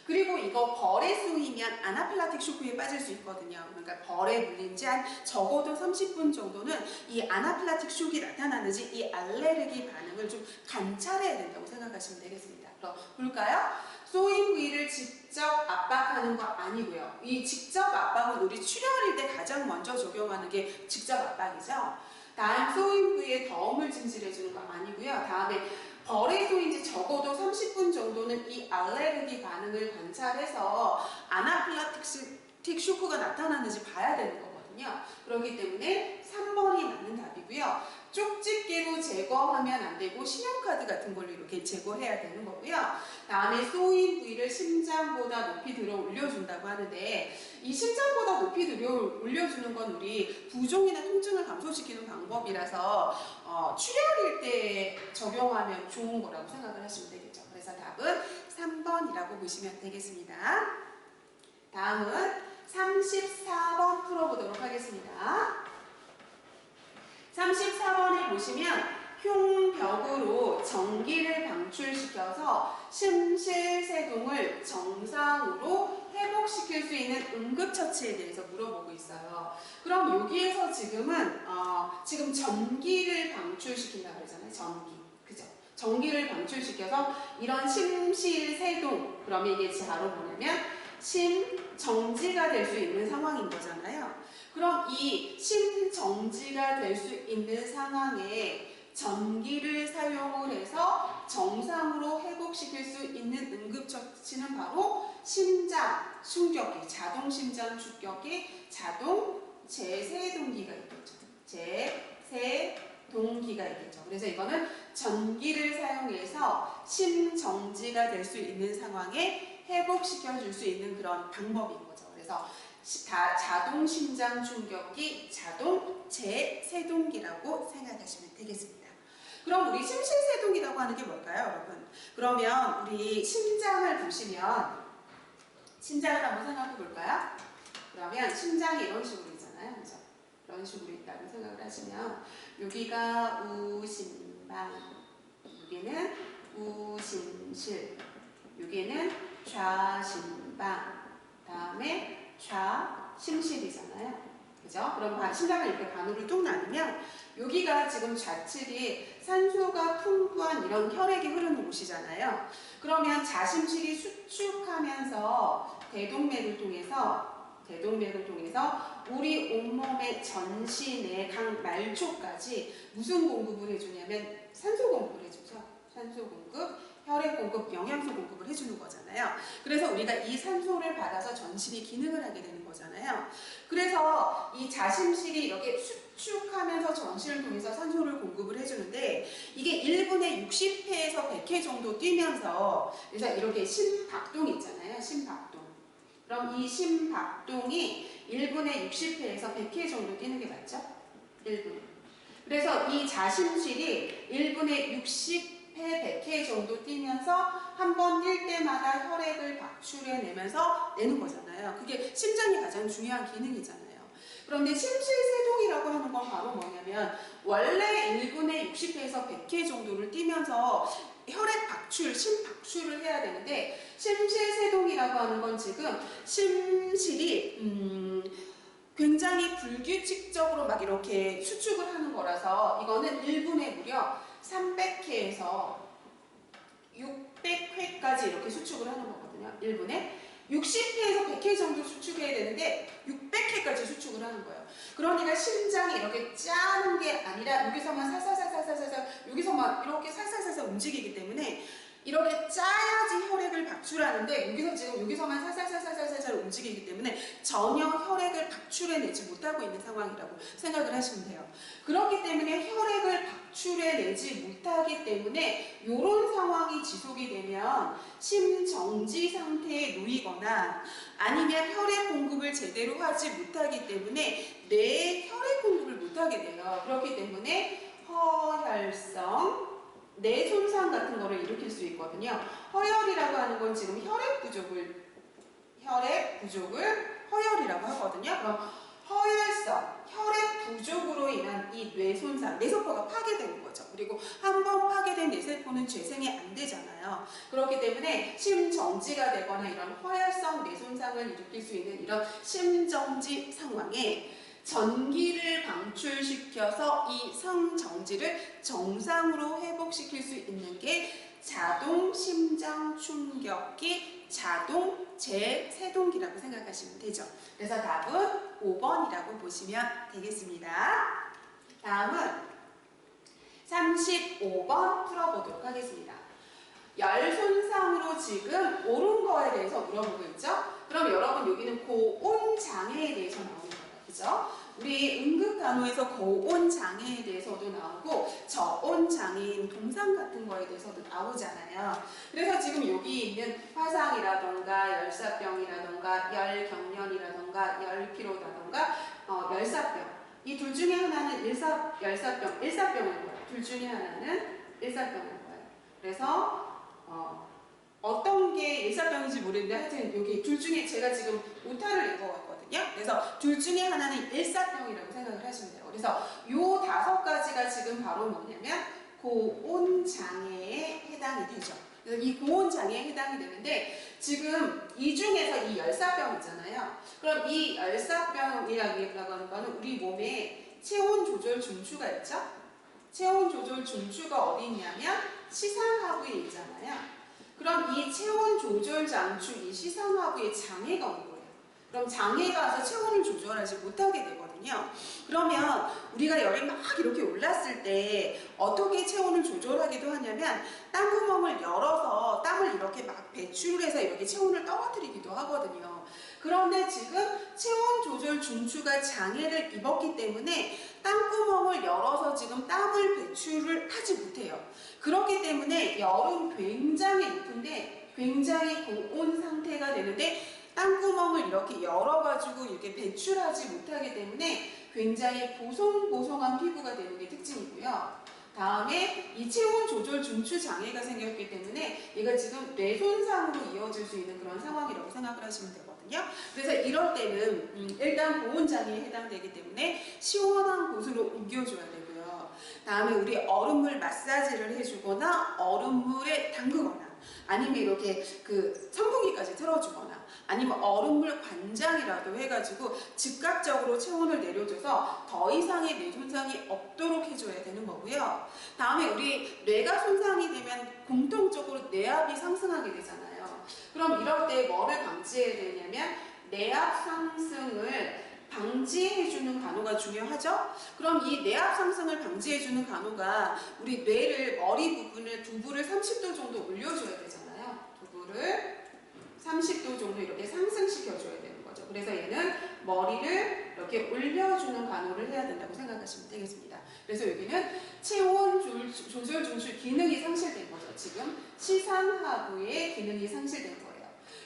그리고 이거 벌에 쏘이면 아나필락틱 쇼크에 빠질 수 있거든요. 그러니까 벌에 물린 지 한 적어도 30분 정도는 이 아나필락틱 쇼크가 나타나는지 이 알레르기 반응을 좀 관찰해야 된다고 생각하시면 되겠습니다. 그럼 볼까요? 쏘인 부위를 직접 압박하는 거 아니고요. 이 직접 압박은 우리 출혈일 때 가장 먼저 적용하는 게 직접 압박이죠. 다음 쏘인 부위에 더움을 증질해주는 거 아니고요. 다음에 벌에 쏘인 지 적어도 30분 정도는 이 알레르기 반응을 관찰해서 아나필락틱 쇼크가 나타나는지 봐야 되는 거거든요. 그렇기 때문에 3번이 맞는 답이고요. 쪽집게로 제거하면 안 되고 신용카드 같은 걸로 이렇게 제거해야 되는 거고요. 다음에 쏘인 부위를 심장보다 높이 들어 올려준다고 하는데 이 심장보다 높이 들어 올려주는 건 우리 부종이나 통증을 감소시키는 방법이라서 출혈일 때 적용하면 좋은 거라고 생각을 하시면 되겠죠. 그래서 답은 3번이라고 보시면 되겠습니다. 다음은 34번 풀어보도록 하겠습니다. 34번에 보시면 흉벽으로 전기를 방출시켜서 심실세동을 정상으로 회복시킬 수 있는 응급처치에 대해서 물어보고 있어요. 그럼 여기에서 지금은 지금 전기를 방출시킨다고 그러잖아요. 전기. 그죠? 전기를 방출시켜서 이런 심실세동, 그러면 이게 바로 뭐냐면 심정지가 될 수 있는 상황인 거잖아요. 그럼 이 심정지가 될 수 있는 상황에 전기를 사용을 해서 정상으로 회복시킬 수 있는 응급처치는 바로 심장 충격기, 자동 심장 충격기, 자동 재세동기가 있겠죠. 재세동기가 있겠죠. 그래서 이거는 전기를 사용해서 심정지가 될 수 있는 상황에 회복시켜 줄 수 있는 그런 방법인 거죠. 그래서 자동 심장 충격기, 자동 재세동기라고 생각하시면 되겠습니다. 그럼 우리 심실세동이라고 하는 게 뭘까요, 여러분? 그러면 우리 심장을 보시면 심장을 한번 생각해 볼까요? 그러면 심장이 이런 식으로 있잖아요, 그죠? 이런 식으로 있다고 생각을 하시면 여기가 우심방, 여기는 우심실, 여기는 좌심방, 다음에 좌심실이잖아요. 그죠? 그럼 심장을 이렇게 반으로 뚝 나누면 여기가 지금 좌측이 산소가 풍부한 이런 혈액이 흐르는 곳이잖아요. 그러면 좌심실이 수축하면서 대동맥을 통해서 우리 온몸의 전신의 각 말초까지 무슨 공급을 해주냐면 산소 공급을 해주죠. 산소 공급, 혈액 공급, 영양소 공급을 해주는 거잖아요. 그래서 우리가 이 산소를 받아서 전신이 기능을 하게 되는 거잖아요. 그래서 이 자심실이 이렇게 수축하면서 전신을 통해서 산소를 공급을 해주는데 이게 1분에 60회에서 100회 정도 뛰면서 그래서 이렇게 심박동이 있잖아요. 심박동. 그럼 이 심박동이 1분에 60회에서 100회 정도 뛰는 게 맞죠? 1분. 그래서 이 자심실이 1분에 60회, 100회 정도 뛰면서 한 번 뛸 때마다 혈액을 박출해내면서 내는 거잖아요. 그게 심장이 가장 중요한 기능이잖아요. 그런데 심실세동이라고 하는 건 바로 뭐냐면 원래 1분에 60회에서 100회 정도를 뛰면서 혈액 박출, 심박출을 해야 되는데 심실세동이라고 하는 건 지금 심실이 굉장히 불규칙적으로 막 이렇게 수축을 하는 거라서 이거는 1분에 무려 300회에서 600회까지 이렇게 수축을 하는 거거든요. 1분에 60회에서 100회 정도 수축해야 되는데 600회까지 수축을 하는 거예요. 그러니까 심장이 이렇게 짜는 게 아니라 여기서만 살살살살살살 여기서만 이렇게 살살살살 움직이기 때문에 이렇게 짜야지 혈액을 박출하는데 여기서만 살살살살살살 움직이기 때문에 전혀 혈액을 박출해내지 못하고 있는 상황이라고 생각을 하시면 돼요. 그렇기 때문에 혈액을 박출해내지 못하기 때문에 이런 상황이 지속이 되면 심정지 상태에 놓이거나 아니면 혈액 공급을 제대로 하지 못하기 때문에 뇌에 혈액 공급을 못하게 돼요. 그렇기 때문에 허혈성 뇌 손상 같은 거를 일으킬 수 있거든요. 허혈이라고 하는 건 지금 혈액 부족을 허혈이라고 하거든요. 그럼 허혈성, 혈액 부족으로 인한 이 뇌 손상, 뇌세포가 파괴되는 거죠. 그리고 한번 파괴된 뇌세포는 재생이 안 되잖아요. 그렇기 때문에 심정지가 되거나 이런 허혈성 뇌 손상을 일으킬 수 있는 이런 심정지 상황에 전기를 방출시켜서 이 성정지를 정상으로 회복시킬 수 있는 게 자동 심장 충격기 자동 재세동기라고 생각하시면 되죠. 그래서 답은 5번이라고 보시면 되겠습니다. 다음은 35번 풀어보도록 하겠습니다. 열 손상으로 지금 옳은 거에 대해서 물어보고 있죠? 그럼 여러분 여기는 고온 장애에 대해서 나오는 거예요. 그죠? 우리 응급간호에서 고온 장애에 대해서도 나오고 저온 장애인 동상 같은 거에 대해서도 나오잖아요. 그래서 지금 여기 있는 화상이라던가 열사병이라던가 열경련이라던가 열피로라던가 열사병 이 둘 중에 하나는 열사병일 거예요. 둘 중에 하나는 일사병일 거예요. 그래서 어떤 게 일사병인지 모르겠는데 하여튼 여기 둘 중에 제가 지금 오타를 낸 것 같거든요. 그래서 둘 중에 하나는 일사병이라고 생각을 하시면 돼요. 그래서 요 5가지가 지금 바로 뭐냐면 고온장애에 해당이 되죠. 그래서 이 고온장애에 해당이 되는데 지금 이 중에서 이 열사병 있잖아요. 그럼 이 열사병이라고 하는 거는 우리 몸에 체온 조절 중추가 있죠. 체온 조절 중추가 어디 있냐면 시상하부에 있잖아요. 그럼 이 체온 조절 장추, 이 시상하부에 장애가 온 거예요. 그럼 장애가 와서 체온을 조절하지 못하게 되거든요. 그러면 우리가 열이 막 이렇게 올랐을 때 어떻게 체온을 조절하기도 하냐면 땀구멍을 열어서 땀을 이렇게 막 배출해서 이렇게 체온을 떨어뜨리기도 하거든요. 그런데 지금 체온 조절 중추가 장애를 입었기 때문에 땀구멍을 열어서 지금 땀을 배출을 하지 못해요. 그렇기 때문에 열은 굉장히 높은데 굉장히 고온 상태가 되는데 땀구멍을 이렇게 열어가지고 이렇게 배출하지 못하기 때문에 굉장히 보송보송한 피부가 되는 게 특징이고요. 다음에 이 체온 조절 중추 장애가 생겼기 때문에 얘가 지금 뇌 손상으로 이어질 수 있는 그런 상황이라고 생각을 하시면 되거든요. 그래서 이럴 때는 일단 보온 장애에 해당되기 때문에 시원한 곳으로 옮겨줘야 되고요. 다음에 우리 얼음물 마사지를 해주거나 얼음물에 담그거나 아니면 이렇게 그 선풍기까지 틀어주거나 아니면 얼음물 관장이라도 해가지고 즉각적으로 체온을 내려줘서 더 이상의 뇌 손상이 없도록 해줘야 되는 거고요. 다음에 우리 뇌가 손상이 되면 공통적으로 뇌압이 상승하게 되잖아요. 그럼 이럴 때 뭐를 방지해야 되냐면 뇌압 상승을 방지해주는 간호가 중요하죠? 그럼 이 뇌압 상승을 방지해주는 간호가 우리 뇌를 머리 부분을 두부를 30도 정도 올려줘야 되잖아요. 두부를 30도 정도 이렇게 상승시켜줘야 되는 거죠. 그래서 얘는 머리를 이렇게 이렇게 올려주는 간호를 해야 된다고 생각하시면 되겠습니다. 그래서 여기는 체온 조절 중추 기능이 상실된 거죠. 지금 시산하부의 기능이 상실된 거예요.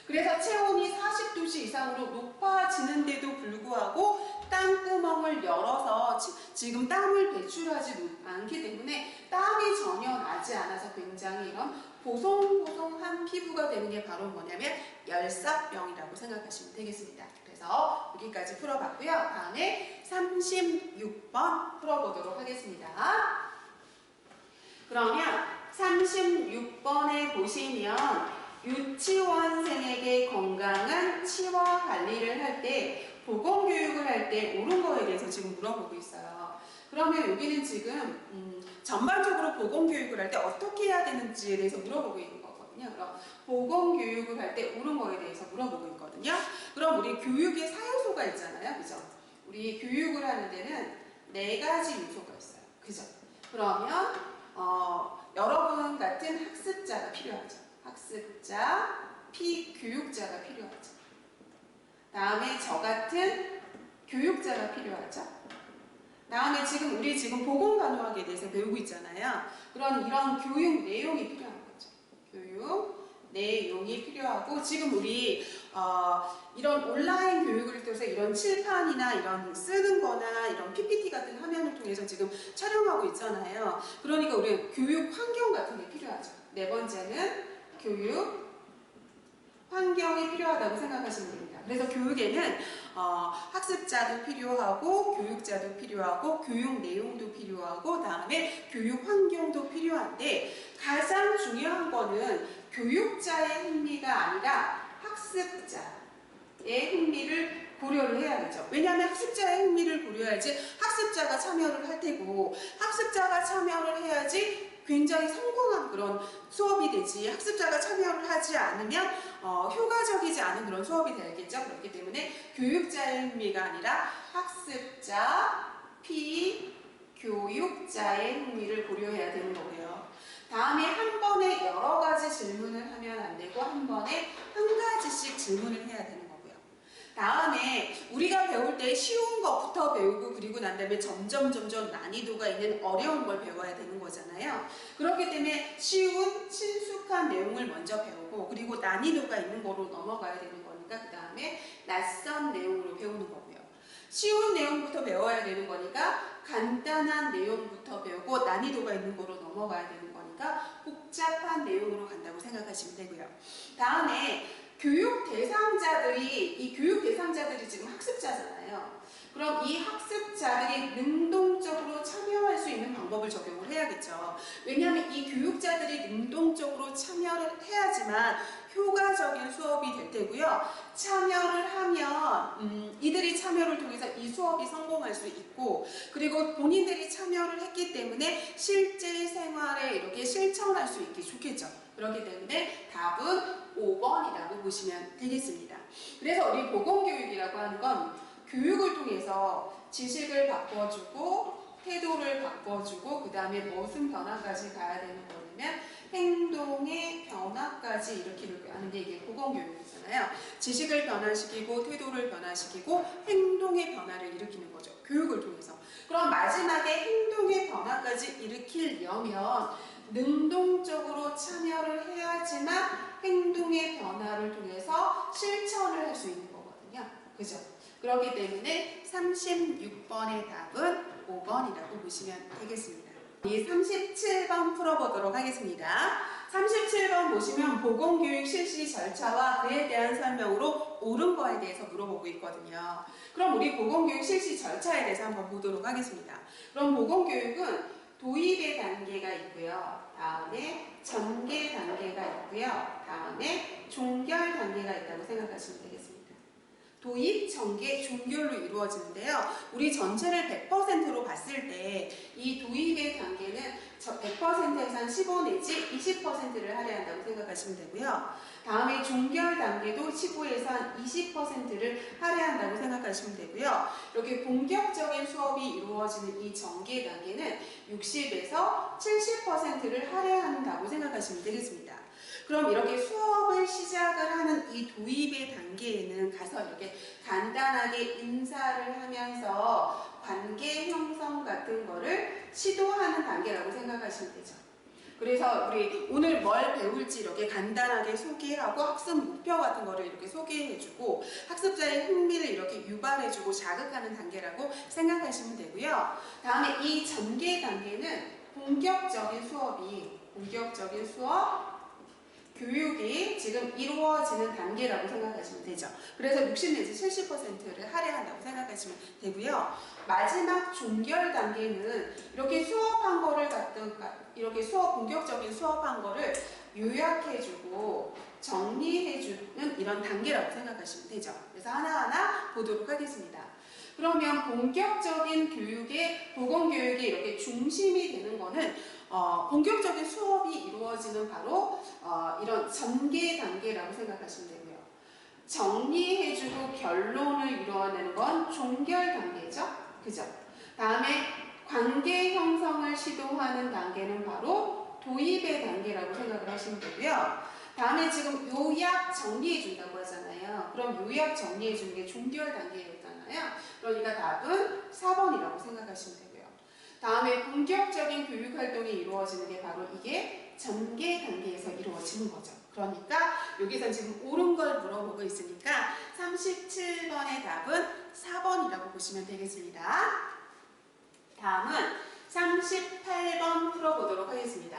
그래서 체온이 40도씨 이상으로 높아지는데도 불구하고 땀구멍을 열어서 지금 땀을 배출하지 않기 때문에 땀이 전혀 나지 않아서 굉장히 이런 보송보송한 피부가 되는 게 바로 뭐냐면 열사병이라고 생각하시면 되겠습니다. 그래서 여기까지 풀어봤고요. 다음에 36번 풀어보도록 하겠습니다. 그러면 36번에 보시면 유치원생에게 건강한 치와 관리를 할 때 보건교육을 할 때 옳은 거에 대해서 지금 물어보고 있어요. 그러면 여기는 지금 전반적으로 보건교육을 할 때 어떻게 해야 되는지에 대해서 물어보고 있는 거거든요. 그럼 보건교육을 할 때 옳은 거에 대해서 물어보고 있거든요. 그럼 우리 교육의 사요소가 있잖아요. 그죠? 우리 교육을 하는 데는 4가지 요소가 있어요. 그죠? 그러면 여러분 같은 학습자가 필요하죠. 학습자, 피교육자가 필요하죠. 다음에 저 같은 교육자가 필요하죠. 다음에 우리 지금 보건간호학에 대해서 배우고 있잖아요. 이런 교육 내용이 필요한 거죠. 교육 내용이 필요하고 지금 우리 이런 온라인 교육을 통해서 이런 칠판이나 이런 쓰는 거나 이런 PPT 같은 화면을 통해서 지금 촬영하고 있잖아요. 그러니까 우리 교육 환경 같은 게 필요하죠. 4번째는 교육 환경이 필요하다고 생각하시면 됩니다. 그래서 교육에는 학습자도 필요하고 교육자도 필요하고 교육 내용도 필요하고 다음에 교육 환경도 필요한데 가장 중요한 거는 교육자의 흥미가 아니라 학습자의 흥미를 고려를 해야겠죠. 왜냐하면 학습자의 흥미를 고려해야지 학습자가 참여를 할 테고 학습자가 참여를 해야지 굉장히 성공한 그런 수업이 되지 학습자가 참여를 하지 않으면 효과적이지 않은 그런 수업이 되겠죠. 그렇기 때문에 교육자의 흥미가 아니라 학습자, 피교육자의 흥미를 고려해야 되는 거고요. 다음에 한 번에 여러 가지 질문을 하면 안 되고 한 번에 한 가지씩 질문을 해야 되는 거고요. 다음에 우리가 배울 때 쉬운 것부터 배우고 그리고 난 다음에 점점 난이도가 있는 어려운 걸 배워야 되는 거잖아요. 그렇기 때문에 쉬운 친숙한 내용을 먼저 배우고 그리고 난이도가 있는 거로 넘어가야 되는 거니까 그 다음에 낯선 내용으로 배우는 거고요. 쉬운 내용부터 배워야 되는 거니까 간단한 내용부터 배우고 난이도가 있는 거로 넘어가야 되는 거니까 복잡한 내용으로 간다고 생각하시면 되고요. 다음에 교육 대상자들이 지금 학습자잖아요. 그럼 이 학습자들이 능동적으로 참여할 수 있는 방법을 적용을 해야겠죠. 왜냐하면 이 교육자들이 능동적으로 참여를 해야지만 효과적인 수업이 될 테고요. 참여를 하면 이들이 참여를 통해서 이 수업이 성공할 수 있고 그리고 본인들이 참여를 했기 때문에 실제 생활에 이렇게 실천할 수 있게 좋겠죠. 그렇기 때문에 답은 5번이라고 보시면 되겠습니다. 그래서 우리 보건교육이라고 하는 건 교육을 통해서 지식을 바꿔주고 태도를 바꿔주고 그 다음에 무슨 변화까지 가야 되는 거냐면 행동의 변화까지 일으키는 하는 게 이게 보건교육이잖아요. 지식을 변화시키고 태도를 변화시키고 행동의 변화를 일으키는 거죠. 교육을 통해서. 그럼 마지막에 행동의 변화까지 일으키려면 능동적으로 참여를 해야지만 행동의 변화를 통해서 실천을 할 수 있는 거거든요. 그죠? 그렇기 때문에 36번의 답은 5번이라고 보시면 되겠습니다. 이 37번 풀어보도록 하겠습니다. 37번 보시면 보건교육 실시 절차와 그에 대한 설명으로 옳은 거에 대해서 물어보고 있거든요. 그럼 우리 보건교육 실시 절차에 대해서 한번 보도록 하겠습니다. 그럼 보건교육은 도입의 단계가 있고요. 다음에 전개 단계가 있고요. 다음에 종결 단계가 있다고 생각하시면 되겠습니다. 도입, 전개, 종결로 이루어지는데요. 우리 전체를 100%로 봤을 때 이 도입의 단계는 100%에서 한 15 내지 20%를 할애한다고 생각하시면 되고요. 다음에 종결 단계도 15에서 한 20%를 할애한다고 생각하시면 되고요. 이렇게 본격적인 수업이 이루어지는 이 전개 단계는 60에서 70%를 할애한다고 생각하시면 되겠습니다. 그럼 이렇게 수업을 시작을 하는 이 도입의 단계에는 가서 이렇게 간단하게 인사를 하면서 같은 거를 시도하는 단계라고 생각하시면 되죠. 그래서 우리 오늘 뭘 배울지 이렇게 간단하게 소개하고 학습 목표 같은 거를 이렇게 소개해주고 학습자의 흥미를 이렇게 유발해주고 자극하는 단계라고 생각하시면 되고요. 다음에 이 전개 단계는 본격적인 수업 교육이 지금 이루어지는 단계라고 생각하시면 되죠. 그래서 60 내지 70%를 할애한다고 생각하시면 되고요. 마지막 종결 단계는 이렇게 수업한 거를 이렇게 본격적인 수업한 거를 요약해주고 정리해주는 이런 단계라고 생각하시면 되죠. 그래서 하나하나 보도록 하겠습니다. 그러면 본격적인 보건교육이 이렇게 중심이 되는 거는 본격적인 수업이 이루어지는 바로 이런 전개 단계라고 생각하시면 되고요. 정리해주고 결론을 이루어내는 건 종결 단계죠. 그죠? 다음에 관계 형성을 시도하는 단계는 바로 도입의 단계라고 생각을 하시면 되고요. 다음에 지금 요약 정리해준다고 하잖아요. 그럼 요약 정리해주는 게 종결 단계였잖아요. 그러니까 답은 4번이라고 생각하시면 되고요. 다음에 본격적인 교육활동이 이루어지는 게 바로 이게 전개 단계에서 이루어지는 거죠. 그러니까 여기서 지금 옳은 걸 물어보고 있으니까 37번의 답은 4번이라고 보시면 되겠습니다. 다음은 38번 풀어보도록 하겠습니다.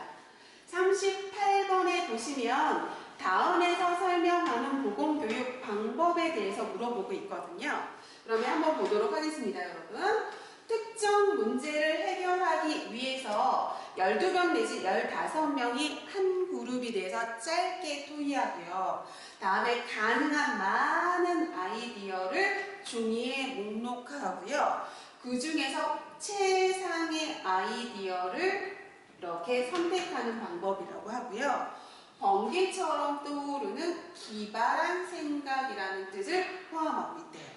38번에 보시면 다음에서 설명하는 보건교육 방법에 대해서 물어보고 있거든요. 그러면 한번 보도록 하겠습니다, 여러분. 특정 문제를 해결하기 위해서 12명 내지 15명이 한 그룹이 돼서 짧게 토의하고요. 다음에 가능한 많은 아이디어를 종이에 목록하고요. 그 중에서 최상의 아이디어를 이렇게 선택하는 방법이라고 하고요. 번개처럼 떠오르는 기발한 생각이라는 뜻을 포함하고 있대요.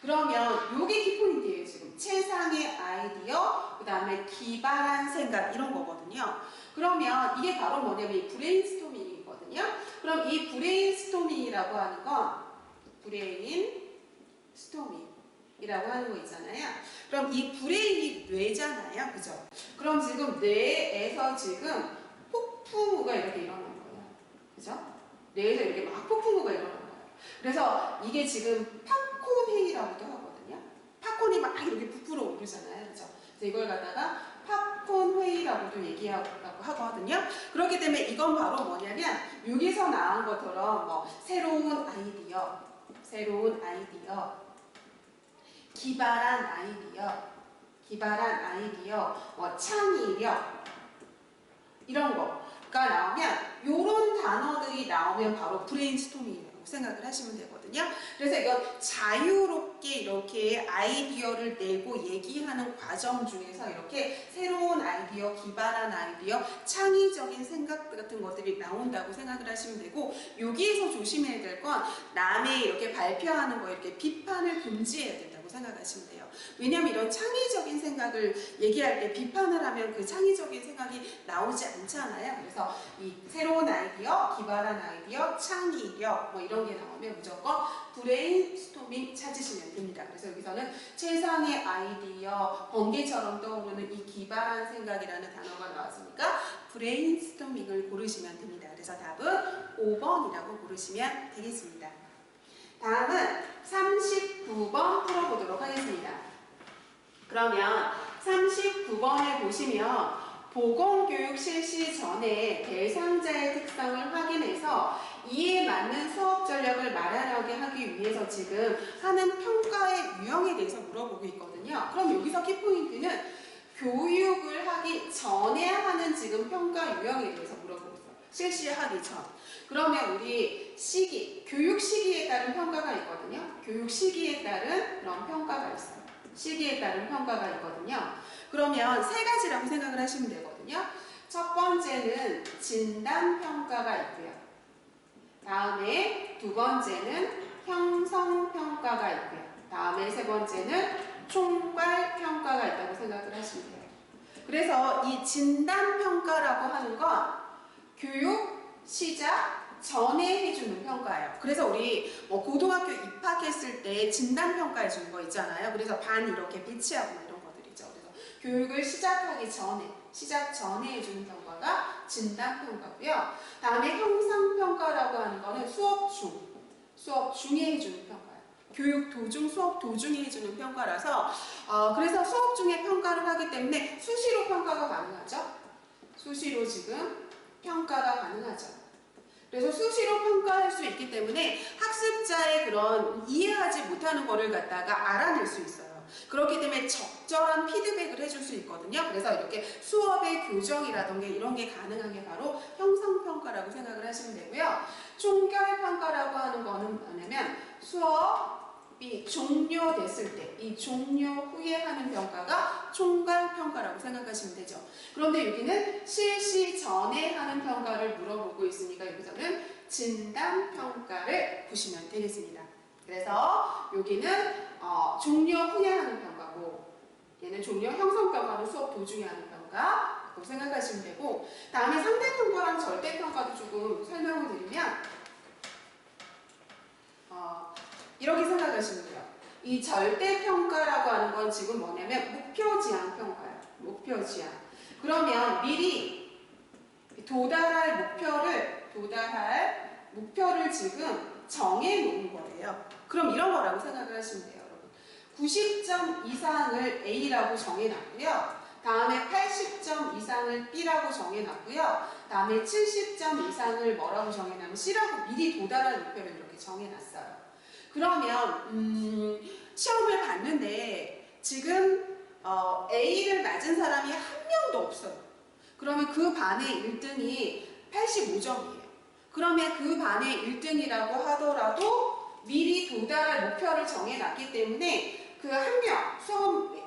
그러면 이게 키포인트예요. 지금 최상의 아이디어, 그 다음에 기발한 생각 이런 거거든요. 그러면 이게 바로 뭐냐면 이 브레인스토밍이거든요. 그럼 이 브레인스토밍이라고 하는 건 브레인스토밍이라고 하는 거 있잖아요. 그럼 이 브레인이 뇌잖아요. 그죠? 그럼 지금 뇌에서 지금 폭풍우가 이렇게 일어난 거예요. 그죠? 뇌에서 이렇게 막 폭풍우가 일어난 거예요. 그래서 이게 지금 팝콘 회의라고도 하거든요. 팝콘이 막 이렇게 부풀어 오르잖아요. 그죠? 그래서 이걸 갖다가 팝콘 회의라고도 얘기하고 하거든요. 그렇기 때문에 이건 바로 뭐냐면 여기서 나온 것처럼 뭐 새로운 아이디어, 기발한 아이디어, 뭐 창의력 이런 거가 나오면 이런 단어들이 나오면 바로 브레인스토밍이라고 생각을 하시면 되거든요. 그래서 이건 자유롭게 이렇게 아이디어를 내고 얘기하는 과정 중에서 이렇게 새로운 아이디어, 기발한 아이디어, 창의적인 생각 같은 것들이 나온다고 생각을 하시면 되고 여기에서 조심해야 될 건 남의 이렇게 발표하는 거 이렇게 비판을 금지해야 된다고 생각하시면 돼요. 왜냐하면 이런 창의적인 생각을 얘기할 때 비판을 하면 그 창의적인 생각이 나오지 않잖아요. 그래서 이 새로운 아이디어, 기발한 아이디어, 창의력 뭐 이런 게 나오면 무조건 브레인스토밍 찾으시면 됩니다. 그래서 여기서는 최상의 아이디어, 번개처럼 떠오르는 이 기발한 생각이라는 단어가 나왔으니까 브레인스토밍을 고르시면 됩니다. 그래서 답은 5번이라고 고르시면 되겠습니다. 다음은 39번 풀어보도록 하겠습니다. 그러면 39번에 보시면 보건교육 실시 전에 대상자의 특성을 확인해서 이에 맞는 수업 전략을 마련하게 하기 위해서 지금 하는 평가의 유형에 대해서 물어보고 있거든요. 그럼 여기서 키포인트는 교육을 하기 전에 하는 지금 평가 유형에 대해서 물어보고 있어요. 실시하기 전. 그러면 우리 교육 시기에 따른 평가가 있거든요. 교육 시기에 따른 그런 평가가 있어요. 시기에 따른 평가가 있거든요. 그러면 세 가지라고 생각을 하시면 되거든요. 첫 번째는 진단평가가 있고요. 다음에 두 번째는 형성평가가 있고요. 다음에 세 번째는 총괄평가가 있다고 생각을 하시면 돼요. 그래서 이 진단평가라고 하는 건 교육 시작 전에 해주는 평가예요. 그래서 우리 고등학교 입학했을 때 진단평가 해주는 거 있잖아요. 그래서 반 이렇게 배치하고 이런 것들 있죠. 그래서 교육을 시작하기 전에, 시작 전에 해주는 평가가 진단평가고요. 다음에 형상평가라고 하는 거는 수업 중에 해주는 평가예요. 교육 도중, 수업 도중에 해주는 평가라서 그래서 수업 중에 평가를 하기 때문에 수시로 평가가 가능하죠. 수시로 지금 평가가 가능하죠. 그래서 수시로 평가할 수 있기 때문에 학습자의 그런 이해하지 못하는 거를 갖다가 알아낼 수 있어요. 그렇기 때문에 적절한 피드백을 해줄 수 있거든요. 그래서 이렇게 수업의 교정이라던가 이런 게 가능한 게 바로 형상평가라고 생각을 하시면 되고요. 총결평가라고 하는 거는 뭐냐면 수업이 종료됐을 때 이 종료 후에 하는 평가가 총괄평가라고 생각하시면 되죠. 그런데 여기는 실시 전에 하는 평가를 물어보고 있으니까 여기서는 진단평가를 보시면 되겠습니다. 그래서 여기는 종료 후에 하는 평가고 얘는 종료 형성평가는 수업 도중에 하는 평가라고 생각하시면 되고 다음에 상대평가랑 절대평가도 조금 설명을 드리면 이렇게 생각하시면 돼요. 이 절대평가라고 하는 건 지금 뭐냐면 목표지향평가예요. 목표지향. 그러면 미리 도달할 목표를 지금 정해놓은 거예요. 그럼 이런 거라고 생각을 하시면 돼요, 여러분. 90점 이상을 A라고 정해놨고요. 다음에 80점 이상을 B라고 정해놨고요. 다음에 70점 이상을 뭐라고 정해놨냐면 C라고 미리 도달할 목표를 이렇게 정해놨어요. 그러면 시험을 봤는데 지금 A를 맞은 사람이 한 명도 없어요. 그러면 그 반의 1등이 85점이에요. 그러면 그 반의 1등이라고 하더라도 미리 도달할 목표를 정해놨기 때문에 그 한 명,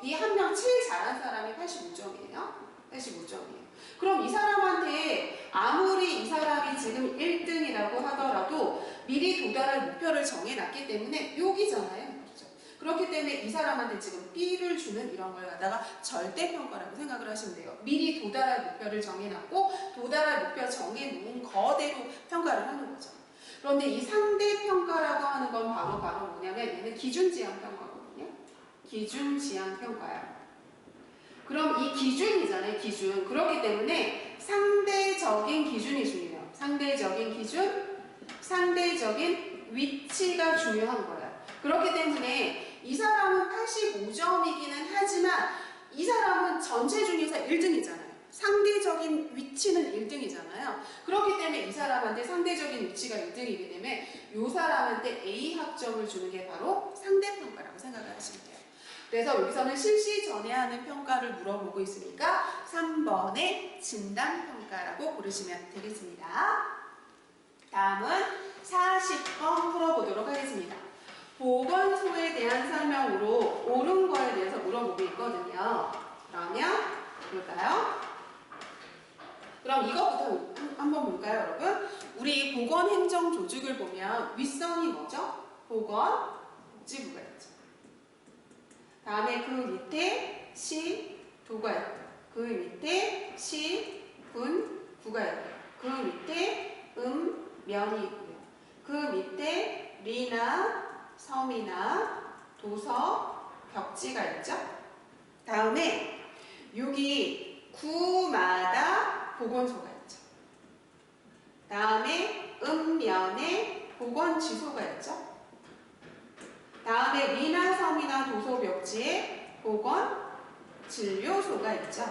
이 한 명 제일 잘한 사람이 85점이에요. 85점이에요. 그럼 이 사람한테 아무리 이 사람이 지금 1등이라고 하더라도 미리 도달할 목표를 정해놨기 때문에 여기잖아요. 그렇죠? 그렇기 때문에 이 사람한테 지금 B를 주는 이런 걸 갖다가 절대평가라고 생각을 하시면 돼요. 미리 도달할 목표를 정해놨고 도달할 목표 정해놓은 거대로 평가를 하는 거죠. 그런데 이 상대평가라고 하는 건 바로 뭐냐면 얘는 기준지향평가거든요. 기준지향평가야. 그럼 이 기준이잖아요. 기준. 그렇기 때문에 상대적인 기준이 중요해요. 상대적인 기준, 상대적인 위치가 중요한 거예요. 그렇기 때문에 이 사람은 85점이기는 하지만 이 사람은 전체 중에서 1등이잖아요. 상대적인 위치는 1등이잖아요. 그렇기 때문에 이 사람한테 상대적인 위치가 1등이기 때문에 이 사람한테 A 학점을 주는 게 바로 상대평가라고 생각을 하시면 돼요. 그래서 여기서는 실시 전에 하는 평가를 물어보고 있으니까 3번의 진단평가라고 고르시면 되겠습니다. 다음은 40번 풀어보도록 하겠습니다. 보건소에 대한 설명으로 옳은 거에 대해서 물어보고 있거든요. 그러면 볼까요? 그럼 이것부터 한번 볼까요, 여러분? 우리 보건행정조직을 보면 윗선이 뭐죠? 보건복지부가 있죠. 다음에 그 밑에 시도가 있고 그 밑에 시군구가 있고 그 밑에 면이 있고요. 그 밑에 리나 섬이나 도서 벽지가 있죠. 다음에 여기 구마다 보건소가 있죠. 다음에 면에 보건지소가 있죠. 다음에 리나 섬이나 도서 벽지에 보건진료소가 있죠.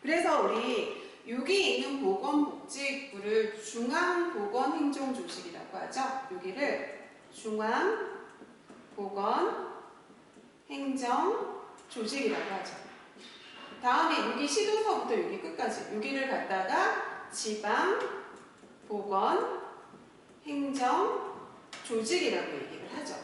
그래서 우리 여기 있는 보건복지부를 중앙보건행정조직이라고 하죠. 여기를 중앙보건행정조직이라고 하죠. 다음에 여기 시도서부터 여기 끝까지 여기를 갖다가 지방보건행정조직이라고 얘기를 하죠.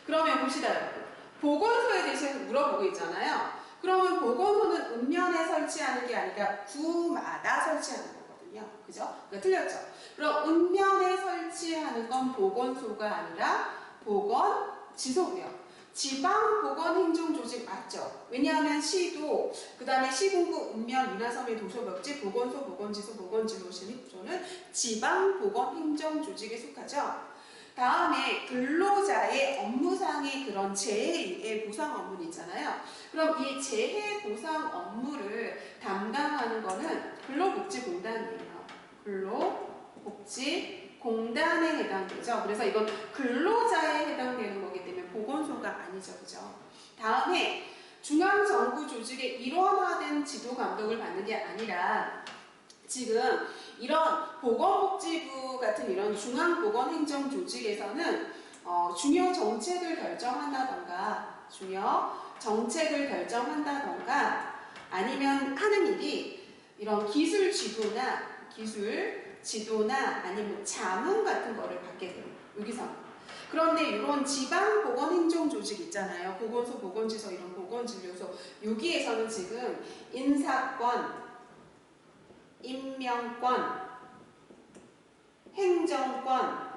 그러면 봅시다, 여러분. 보건소에 대해서 물어보고 있잖아요. 그러면 보건소는 읍면에 설치하는 게 아니라 구마다 설치하는 거거든요. 그죠? 그러니까 틀렸죠? 그럼 읍면에 설치하는 건 보건소가 아니라 보건지소고요. 지방보건행정조직 맞죠? 왜냐하면 시도, 그 다음에 시군구, 읍면, 리나섬의 도서벽지, 보건소, 보건지소, 보건진료소는 지방보건행정조직에 속하죠. 다음에 근로자의 업무상의 그런 재해 보상 업무 있잖아요. 그럼 이 재해 보상 업무를 담당하는 거는 근로복지공단이에요. 근로복지공단에 해당되죠. 그래서 이건 근로자에 해당되는 거기 때문에 보건소가 아니죠. 그죠? 다음에 중앙정부 조직의 일원화된 지도 감독을 받는 게 아니라 지금 이런 보건복지부 같은 이런 중앙보건행정 조직에서는 중요 정책을 결정한다던가 아니면 하는 일이 이런 기술 지도나 아니면 자문 같은 거를 받게 돼요. 여기서. 그런데 이런 지방보건행정 조직 있잖아요. 보건소, 보건지소, 이런 보건진료소. 여기에서는 지금 인사권, 임명권, 행정권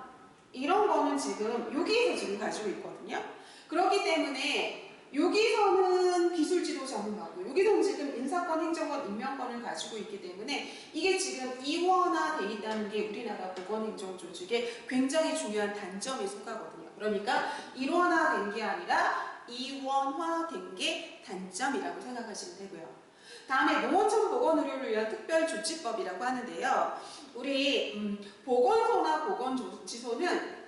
이런 거는 지금 여기에서 지금 가지고 있거든요. 그렇기 때문에 여기서는 기술지도 자문하고 여기서는 지금 인사권, 행정권, 임명권을 가지고 있기 때문에 이게 지금 이원화되어 있다는 게 우리나라 보건행정조직의 굉장히 중요한 단점에 속하거든요. 그러니까 일원화된 게 아니라 이원화된 게 단점이라고 생각하시면 되고요. 다음에 농어촌 보건의료를 위한 특별조치법이라고 하는데요. 우리 보건소나 보건지소는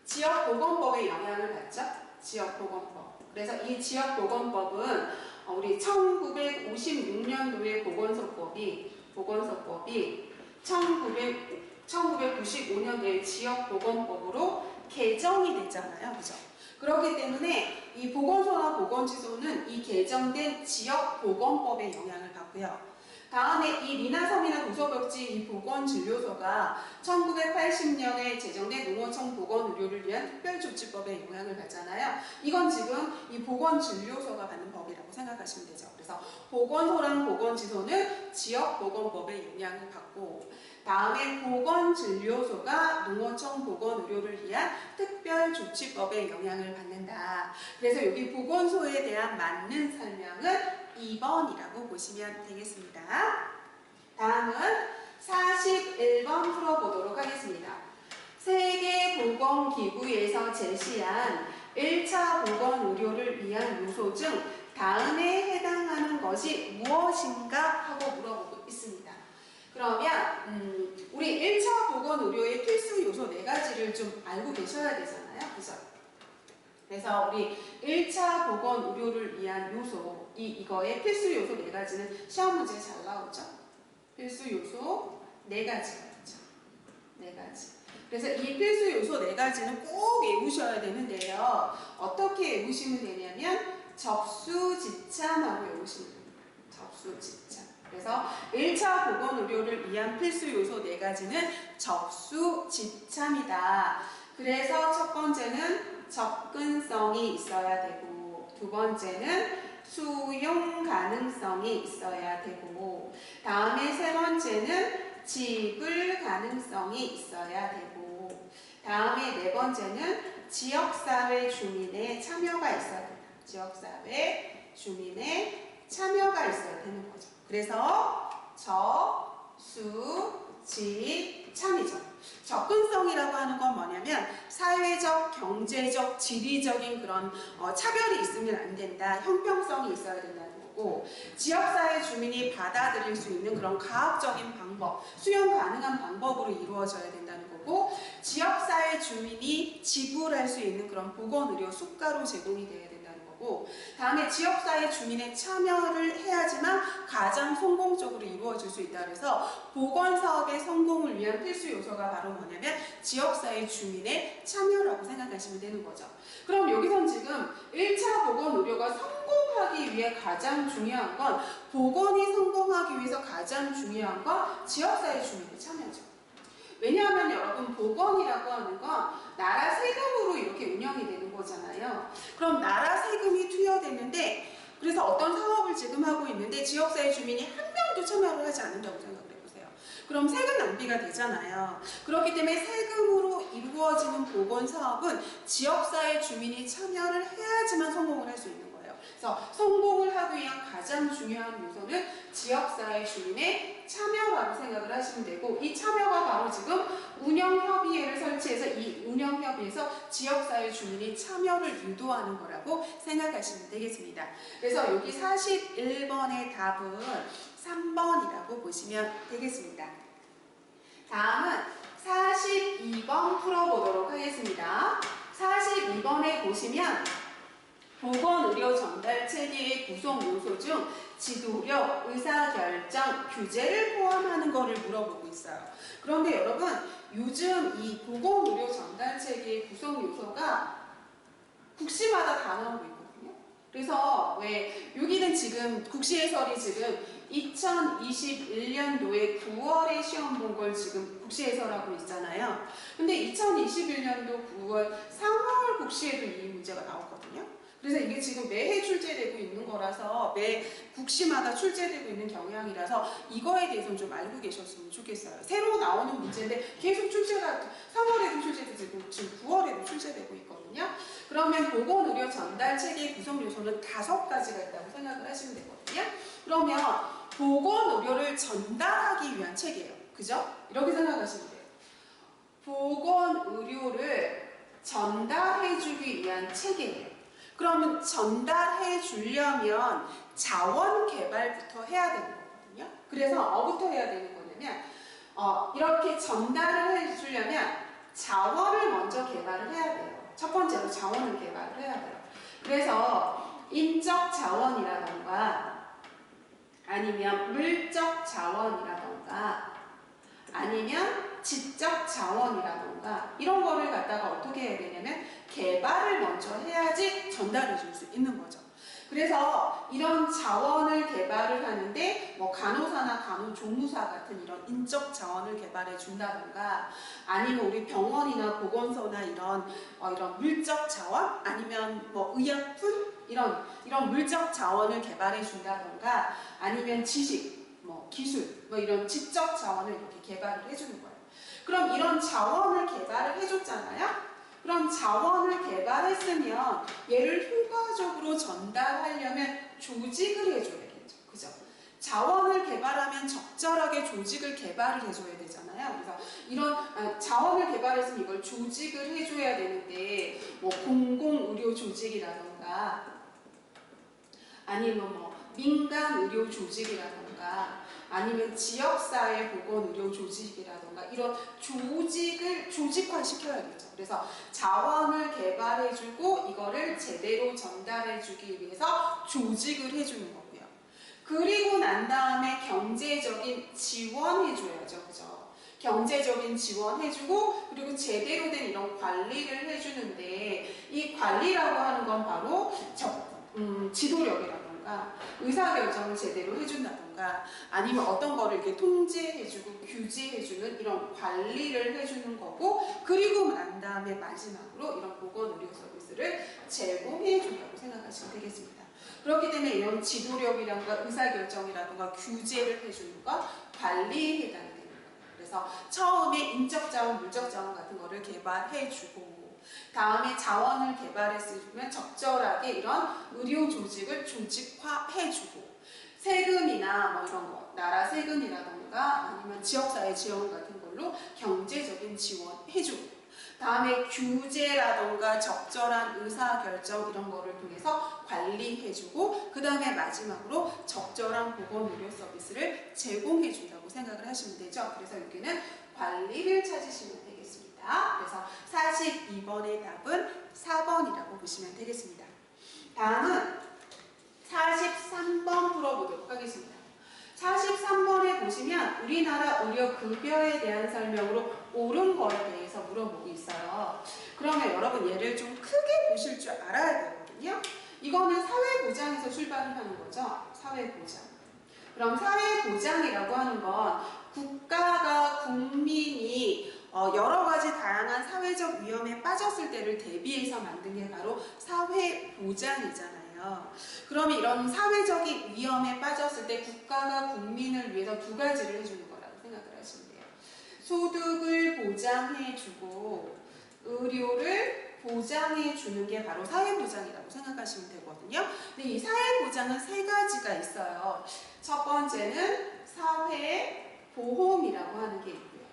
지역보건법의 영향을 받죠. 지역보건법. 그래서 이 지역보건법은 우리 1956년도에 보건소법이 1995년도에 지역보건법으로 개정이 됐잖아요. 그죠? 그렇기 때문에 이 보건소나 보건지소는 이 개정된 지역보건법의 영향을 받고요. 다음에 이 미나섬이나 도서벽지 이 보건진료소가 1980년에 제정된 농어촌 보건의료를 위한 특별조치법의 영향을 받잖아요. 이건 지금 이 보건진료소가 받는 법이라고 생각하시면 되죠. 그래서 보건소랑 보건지소는 지역보건법의 영향을 받고 다음에 보건진료소가 농어촌 보건의료를 위한 특별조치법의 영향을 받는다. 그래서 여기 보건소에 대한 맞는 설명은 2번이라고 보시면 되겠습니다. 다음은 41번 풀어보도록 하겠습니다. 세계보건기구에서 제시한 1차 보건의료를 위한 요소 중 다음에 해당하는 것이 무엇인가 하고 물어보고 있습니다. 그러면 우리 1차 보건의료의 필수 요소 4가지를 좀 알고 계셔야 되잖아요. 그죠? 그래서 우리 1차 보건의료를 위한 요소 이거의 필수 요소 4가지는 시험 문제에 잘 나오죠. 필수 요소 4가지가 있죠. 4가지. 그래서 이 필수 요소 4가지는 꼭 외우셔야 되는데요. 어떻게 외우시면 되냐면 접수지참하고 외우시면 됩니다. 접수지참. 그래서 1차 보건의료를 위한 필수 요소 4가지는 접수지참이다. 그래서 첫 번째는 접근성이 있어야 되고 두 번째는 수용 가능성이 있어야 되고 다음에 세 번째는 지불 가능성이 있어야 되고 다음에 네 번째는 지역사회 주민의 참여가 있어야 된다. 지역사회 주민의 참여가 있어야 되는 거죠. 그래서 접, 수, 지, 참이죠. 접근성이라고 하는 건 뭐냐면 사회적, 경제적, 지리적인 그런 차별이 있으면 안 된다. 형평성이 있어야 된다는 거고 지역사회 주민이 받아들일 수 있는 그런 가학적인 방법, 수용 가능한 방법으로 이루어져야 된다는 거고 지역사회 주민이 지불할 수 있는 그런 보건의료 수가로 제공이 돼야 된다는 거고 다음에 지역사회 주민의 참여를 해야지만 가장 성공적으로 이루어질 수 있다. 그래서 보건사업의 성공을 위한 필수 요소가 바로 뭐냐면 지역사회 주민의 참여라고 생각하시면 되는 거죠. 그럼 여기선 지금 1차 보건의료가 성공하기 위해 가장 중요한 건 보건이 성공하기 위해서 가장 중요한 건 지역사회 주민의 참여죠. 왜냐하면 여러분 보건이라고 하는 건 나라 세금으로 이렇게 운영이 되는 거잖아요. 그럼 나라 세금이 투여되는데 그래서 어떤 사업을 지금 하고 있는데 지역사회 주민이 한 명도 참여를 하지 않는다고 생각을 해보세요. 그럼 세금 낭비가 되잖아요. 그렇기 때문에 세금으로 이루어지는 보건사업은 지역사회 주민이 참여를 해야지만 성공을 할 수 있는 거예요. 그래서 성공을 하기 위한 가장 중요한 요소는 지역사회 주민의 참여라고 생각을 하시면 되고, 이 참여가 바로 지금 운영협의회를 설치해서 이 운영협의회에서 지역사회 주민이 참여를 유도하는 거라고 생각하시면 되겠습니다. 그래서 여기 41번의 답은 3번이라고 보시면 되겠습니다. 다음은 42번 풀어보도록 하겠습니다. 42번에 보시면 보건의료 전달 체계의 구성 요소 중 지도력, 의사결정, 규제를 포함하는 것을 물어보고 있어요. 그런데 여러분, 요즘 이 보건의료 전달 체계의 구성 요소가 국시마다 다 나오고 있거든요. 그래서 왜 여기는 지금 국시 해설이 지금 2021년도에 9월에 시험 본 걸 지금 국시 해설하고 있잖아요. 근데 2021년도 9월, 3월 국시에도 이 문제가 나왔거든요. 그래서 이게 지금 매해 출제되고 있는 거라서 매 국시마다 출제되고 있는 경향이라서 이거에 대해서는 좀 알고 계셨으면 좋겠어요. 새로 나오는 문제인데 계속 출제가 3월에도 출제되고 지금 9월에도 출제되고 있거든요. 그러면 보건의료 전달 체계 구성 요소는 5가지가 있다고 생각을 하시면 되거든요. 그러면 보건의료를 전달하기 위한 체계예요. 그죠? 이렇게 생각하시면 돼요. 보건의료를 전달해주기 위한 체계예요. 그러면 전달해 주려면 자원 개발부터 해야 되는 거거든요. 그래서 뭐부터 해야 되는 거냐면 이렇게 전달을 해 주려면 자원을 먼저 개발을 해야 돼요. 첫 번째로 자원을 개발을 해야 돼요. 그래서 인적 자원이라던가 아니면 물적 자원이라던가 아니면 지적 자원이라던가 이런 거를 갖다가 어떻게 해야 되냐면 개발을 먼저 해야지 전달해 줄 수 있는 거죠. 그래서 이런 자원을 개발을 하는데 뭐 간호사나 간호조무사 같은 이런 인적 자원을 개발해 준다던가 아니면 우리 병원이나 보건소나 이런 물적 자원 아니면 뭐 의약품 이런 물적 자원을 개발해 준다던가 아니면 지식 뭐 기술 뭐 이런 지적 자원을 이렇게 개발을 해주는 거예요. 그럼 이런 자원을 개발을 해줬잖아요. 그럼 자원을 개발했으면 얘를 효과적으로 전달하려면 조직을 해줘야 되겠죠. 그죠? 자원을 개발하면 적절하게 조직을 개발을 해줘야 되잖아요. 그래서 이런 자원을 개발했으면 이걸 조직을 해줘야 되는데 뭐 공공의료 조직이라던가 아니면 뭐 민간의료 조직이라던가 아니면 지역사회 보건의료 조직이라던가 이런 조직을 조직화시켜야겠죠. 그래서 자원을 개발해주고 이거를 제대로 전달해주기 위해서 조직을 해주는 거고요. 그리고 난 다음에 경제적인 지원해줘야죠. 그죠? 경제적인 지원해주고 그리고 제대로 된 이런 관리를 해주는데 이 관리라고 하는 건 바로 지도력이라던가 의사결정을 제대로 해준다던가 아니면 어떤 거를 이렇게 통제해주고 규제해주는 이런 관리를 해주는 거고 그리고 난 다음에 마지막으로 이런 보건의료 서비스를 제공해준다고 생각하시면 되겠습니다. 그렇기 때문에 이런 지도력이라든가 의사결정이라든가 규제를 해주는 것, 관리에 해당이 됩니다. 그래서 처음에 인적자원, 물적자원 같은 거를 개발해주고 다음에 자원을 개발했으면 적절하게 이런 의료 조직을 조직화해주고 세금이나 뭐 이런 거, 나라 세금이라던가 아니면 지역사회 지원 같은 걸로 경제적인 지원해주고 다음에 규제라던가 적절한 의사결정 이런 거를 통해서 관리해주고 그 다음에 마지막으로 적절한 보건의료 서비스를 제공해준다고 생각을 하시면 되죠. 그래서 여기는 관리를 찾으시면 되겠습니다. 그래서 42번의 답은 4번이라고 보시면 되겠습니다. 다음은 43번 풀어보도록 하겠습니다. 43번에 보시면 우리나라 의료급여에 대한 설명으로 옳은 거에 대해서 물어보고 있어요. 그러면 여러분 얘를 좀 크게 보실 줄 알아야 되거든요. 이거는 사회보장에서 출발을 하는 거죠. 사회보장. 그럼 사회보장이라고 하는 건 국가가 국민이 여러 가지 다양한 사회적 위험에 빠졌을 때를 대비해서 만든 게 바로 사회보장이잖아요. 그러면 이런 사회적인 위험에 빠졌을 때 국가가 국민을 위해서 2가지를 해주는 거라고 생각을 하시면 돼요. 소득을 보장해주고 의료를 보장해주는 게 바로 사회보장이라고 생각하시면 되거든요. 근데 이 사회보장은 세 가지가 있어요. 첫 번째는 사회보험이라고 하는 게 있고요.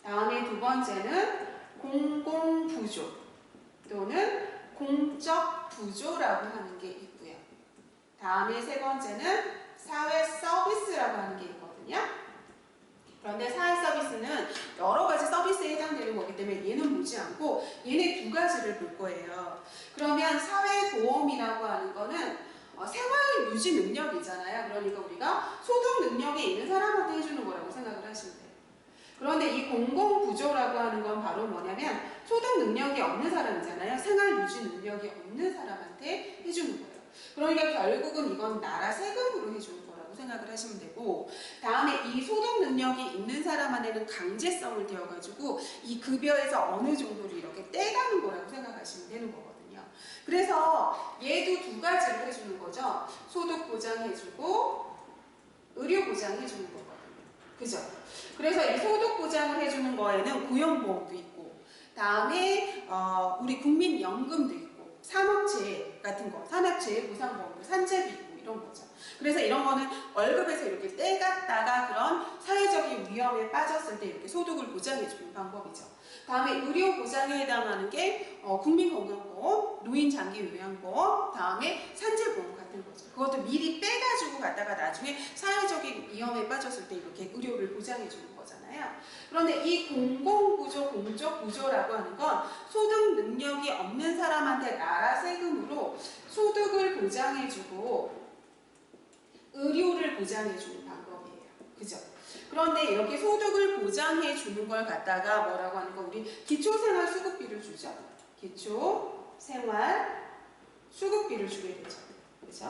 다음에 두 번째는 공공부조 또는 공적부조라고 하는 게 있고요. 다음에 세 번째는 사회서비스라고 하는 게 있거든요. 그런데 사회서비스는 여러 가지 서비스에 해당되는 거기 때문에 얘는 보지 않고 얘네 두 가지를 볼 거예요. 그러면 사회보험이라고 하는 거는 생활 유지 능력이잖아요. 그러니까 우리가 소득 능력이 있는 사람한테 해주는 거라고 생각을 하시면 돼요. 그런데 이 공공부조라고 하는 건 바로 뭐냐면 소득 능력이 없는 사람이잖아요. 생활 유지 능력이 없는 사람한테 해주는 거예요. 그러니까 결국은 이건 나라 세금으로 해주는 거라고 생각을 하시면 되고, 다음에 이 소득 능력이 있는 사람한테는 강제성을 띄워가지고 이 급여에서 어느 정도를 이렇게 떼가는 거라고 생각하시면 되는 거거든요. 그래서 얘도 두 가지를 해주는 거죠. 소득 보장해주고 의료 보장해주는 거거든요. 그죠? 그래서 이 소득 보장을 해주는 거에는 고용보험도 있고, 다음에 우리 국민연금도 있고, 산업재해 같은 거, 산업재해보상보험도 산재도 있고 이런 거죠. 그래서 이런 거는 월급에서 이렇게 떼갔다가 그런 사회적인 위험에 빠졌을 때 이렇게 소득을 보장해주는 방법이죠. 다음에 의료 보장에 해당하는 게 국민건강보험, 노인장기요양보험, 다음에 산재보험 같은 거죠. 그것도 미리 빼가지고 갔다가 나중에 사회적인 위험에 빠졌을 때 이렇게 의료를 보장해주는 거잖아요. 그런데 이 공공부조, 공적부조라고 하는 건 소득 능력이 없는 사람한테 나라 세금으로 소득을 보장해주고 의료를 보장해주는 방법이에요. 그죠? 그런데 이렇게 소득을 보장해주는 걸 갖다가 뭐라고 하는 거, 우리 기초생활수급비를 주죠. 기초생활수급비를 주게 되죠. 그죠?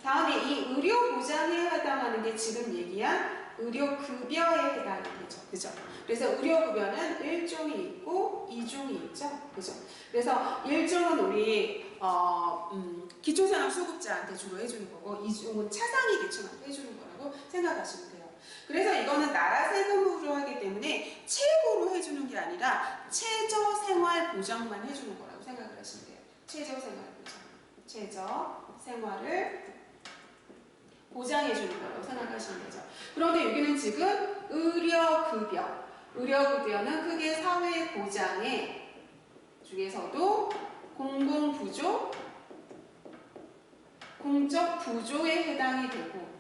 다음에 이 의료보장에 해당하는 게 지금 얘기한 의료급여에 해당이 되죠. 그죠? 그래서 의료급여는 1종이 있고 2종이 있죠. 그죠? 그래서 1종은 우리 기초생활수급자한테 주로 해주는 거고, 2종은 차상위 계층한테 해주는 거라고 생각하시면 돼요. 그래서 이거는 나라 세금으로 하기 때문에 최고로 해주는 게 아니라 최저생활보장만 해주는 거라고 생각을 하시면 돼요. 최저생활보장. 최저생활을 보장해주는 거라고 생각하시면 되죠. 그런데 여기는 지금 의료급여. 의료급여는 크게 사회보장의 중에서도 공공부조, 공적부조에 해당이 되고,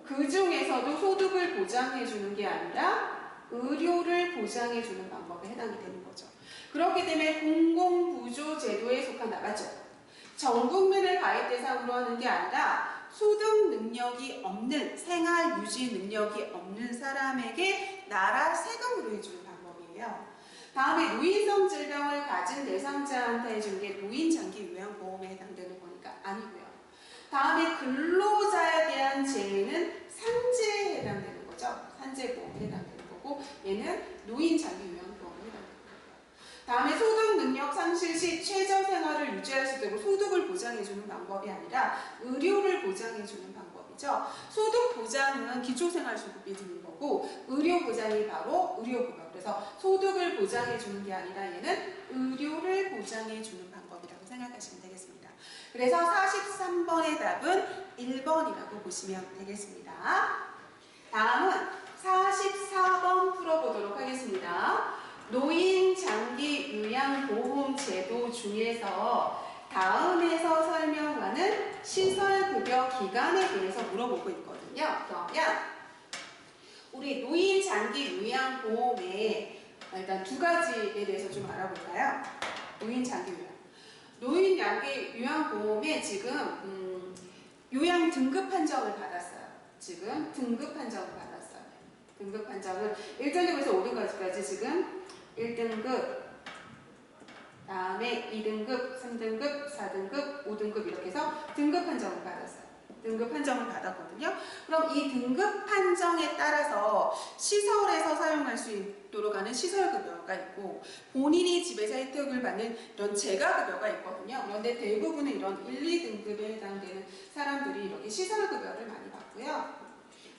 그 중에서도 소득을 보장해주는 게 아니라 의료를 보장해주는 방법에 해당이 되는 거죠. 그렇기 때문에 공공부조 제도에 속한다. 맞죠? 전 국민을 가입 대상으로 하는 게 아니라 소득 능력이 없는, 생활 유지 능력이 없는 사람에게 나라 세금으로 해주는 방법이에요. 다음에 노인성 질병을 가진 대상자한테 해주는 게 노인장기요양보험에 해당되는 거니까 아니고요. 다음에 근로자에 대한 재해는 산재에 해당되는 거죠. 산재보험에 해당되는 거고, 얘는 노인장기요양보험에 해당되는 거예요. 다음에 소득 능력 상실 시 최저생활을 유지할 수 있도록 소득을 보장해주는 방법이 아니라 의료를 보장해주는 방법이죠. 소득 보장은 기초생활수급비 드는 거고, 의료 보장이 바로 의료급여. 그래서 소득을 보장해주는 게 아니라 얘는 의료를 보장해주는 방법이라고 생각하시면 되겠습니다. 그래서 43번의 답은 1번이라고 보시면 되겠습니다. 다음은 44번 풀어보도록 하겠습니다. 노인장기요양보험 제도 중에서 다음에서 설명하는 시설급여 기간에 대해서 물어보고 있거든요. 그러면 우리 노인장기요양보험에 일단 두 가지에 대해서 좀 알아볼까요? 노인장기요양보험에 지금 요양 등급 판정을 받았어요. 지금 등급 판정을 받았어요. 등급 판정을 1등급에서 5등급까지 지금 1등급, 다음에 2등급, 3등급, 4등급, 5등급 이렇게 해서 등급 판정을 받았어요. 등급 판정을 받았거든요. 그럼 이 등급 판정에 따라서 시설에서 사용할 수 있도록 하는 시설급여가 있고, 본인이 집에서 혜택을 받는 이런 재가급여가 있거든요. 그런데 대부분은 이런 1, 2등급에 해당되는 사람들이 이렇게 시설급여를 많이 받고요.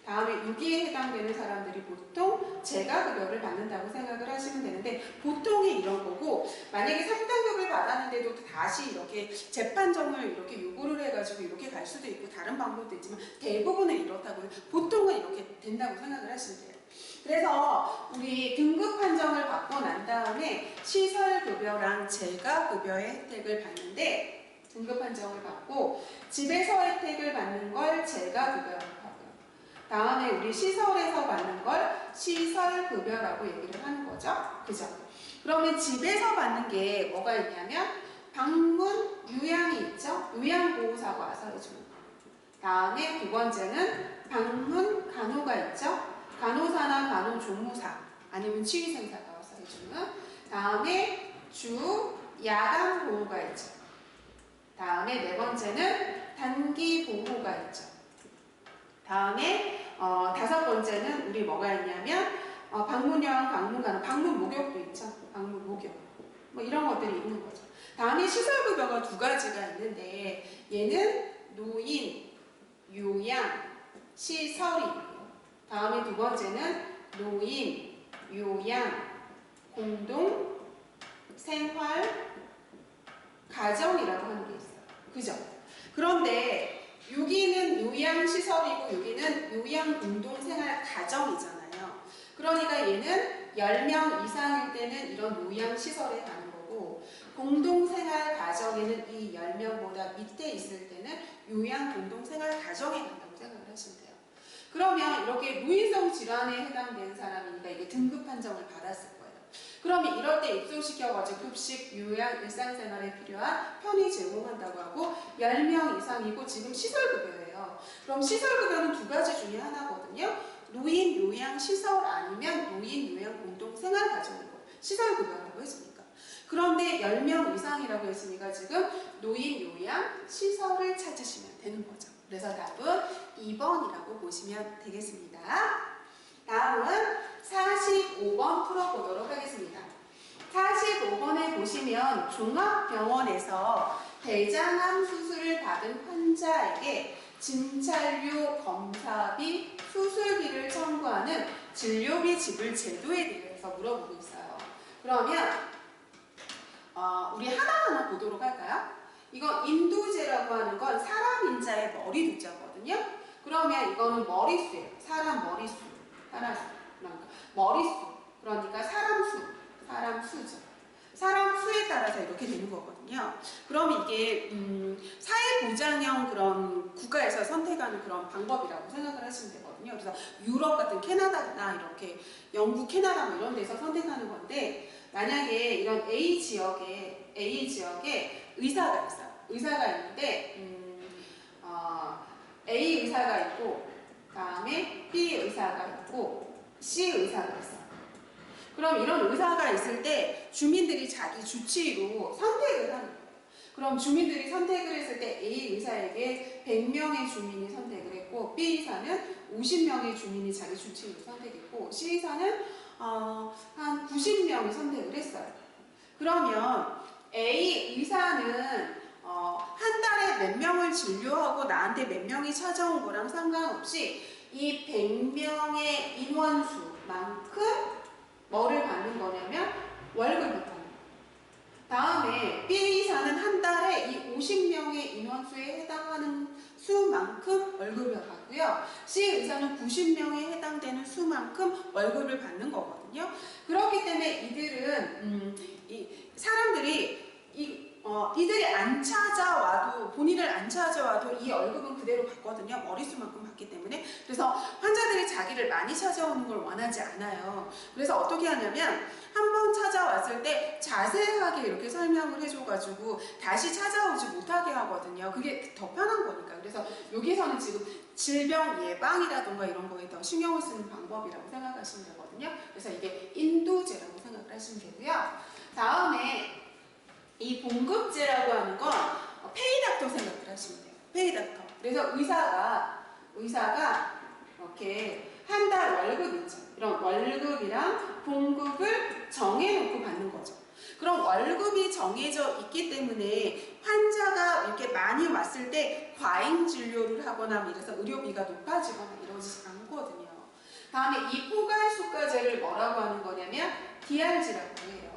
다음에 6기에 해당되는 사람들이 보통 재가급여를 받는다고 생각을 하시면 되는데 보통이 이런 거고 만약에 3등급을 받았는데도 다시 이렇게 재판정을 이렇게 요구를 해가지고 이렇게 갈 수도 있고 다른 방법도 있지만 대부분은 이렇다고 보통은 이렇게 된다고 생각을 하시면 돼요. 그래서 우리 등급 판정을 받고 난 다음에 시설급여랑 재가급여의 혜택을 받는데 등급 판정을 받고 집에서 혜택을 받는 걸 재가급여라고 하고요. 다음에 우리 시설에서 받는 걸 시설급여라고 얘기를 하는 거죠. 그죠? 그러면 집에서 받는 게 뭐가 있냐면 방문 요양이 있죠. 요양보호사가 와서 해주는 거. 다음에 두 번째는 방문 간호가 있죠. 간호사나 간호조무사 아니면 치위생사가 와서 해주는. 다음에 주 야간 보호가 있죠. 다음에 네 번째는 단기 보호가 있죠. 다음에 다섯 번째는 우리 뭐가 있냐면 방문형, 방문간호, 방문 목욕도 있죠. 방문 목욕 뭐 이런 것들이 있는 거죠. 다음에 시설급여가 두 가지가 있는데 얘는 노인, 요양, 시설이고요. 다음에 두 번째는 노인, 요양, 공동, 생활, 가정이라고 하는 게 있어요. 그죠? 그런데 여기는 요양시설이고 여기는 요양공동생활가정이잖아요. 그러니까 얘는 10명 이상일 때는 이런 요양시설에 가는 거고 공동생활가정에는 이 10명보다 밑에 있을 때는 요양공동생활가정에 간다고 생각을 하시면 돼요. 그러면 이렇게 노인성 질환에 해당되는 사람이니까 이게 등급 판정을 받았을 거예요. 그러면 이럴 때 입소시켜가지고 급식, 요양, 일상생활에 필요한 편의 제공한다고 하고 10명 이상이고 지금 시설급여예요. 그럼 시설급여는 두 가지 중에 하나거든요. 노인, 요양, 시설 아니면 노인, 요양, 공동생활가정이고 시설급여라고 했으니까. 그런데 10명 이상이라고 했으니까 지금 노인, 요양, 시설을 찾으시면 되는 거죠. 그래서 답은 2번이라고 보시면 되겠습니다. 다음은 45번 풀어보도록 하겠습니다. 45번에 보시면 종합병원에서 대장암 수술을 받은 환자에게 진찰료, 검사비, 수술비를 청구하는 진료비 지불 제도에 대해서 물어보고 있어요. 그러면 우리 하나하나 보도록 할까요? 이거 인두제라고 하는 건 사람 인자의 머리 두자거든요. 그러면 이거는 머리수예요. 사람 머리수. 그러니까 머리수. 그러니까 사람 수죠. 사람 수에 따라서 이렇게 되는 거거든요. 그럼 이게 사회보장형 그런 국가에서 선택하는 그런 방법이라고 생각을 하시면 되거든요. 그래서 유럽 같은 캐나다나 이렇게 영국, 캐나다 뭐 이런 데서 선택하는 건데 만약에 이런 A 지역에 의사가 있어요. 의사가 있는데 A 의사가 있고 다음에 B 의사가 있고 C 의사가 있어요. 그럼 이런 의사가 있을 때 주민들이 자기 주치의로 선택을 하는 거예요. 그럼 주민들이 선택을 했을 때 A 의사에게 100명의 주민이 선택을 했고 B 의사는 50명의 주민이 자기 주치의로 선택했고 C 의사는 한 90명이 선택을 했어요. 그러면 A 의사는 한 달에 몇 명을 진료하고 나한테 몇 명이 찾아온 거랑 상관없이 이 100명의 인원수만큼 뭐를 받는 거냐면 월급을 받는 거예요. 다음에 B 의사는 한 달에 이 50명의 인원수에 해당하는 수만큼 월급을 받고요. C 의사는 90명에 해당되는 수만큼 월급을 받는 거거든요. 그렇기 때문에 이들은 사람들이 이들이 안 찾아와도 본인을 안 찾아와도 이 월급은 그대로 받거든요. 머리수만큼 받기 때문에. 그래서 환자들이 자기를 많이 찾아오는 걸 원하지 않아요. 그래서 어떻게 하냐면 한 번 찾아왔을 때 자세하게 이렇게 설명을 해줘가지고 다시 찾아오지 못하게 하거든요. 그게 더 편한 거니까. 그래서 여기서는 지금 질병 예방이라든가 이런 거에 더 신경을 쓰는 방법이라고 생각하시면 되거든요. 그래서 이게 인도제라고 생각을 하시면 되고요. 다음에 이 봉급제라고 하는 건 페이닥터 생각을 하시면 돼요. 페이닥터. 그래서 의사가 이렇게 한 달 월급 있죠. 이런 월급이랑 봉급을 정해놓고 받는 거죠. 그럼 월급이 정해져 있기 때문에 환자가 이렇게 많이 많이 왔을 때 과잉 진료를 하거나 이래서 의료비가 높아지거나 이러지 않거든요. 다음에 이 포괄수가제를 뭐라고 하는 거냐면 DRG라고 해요.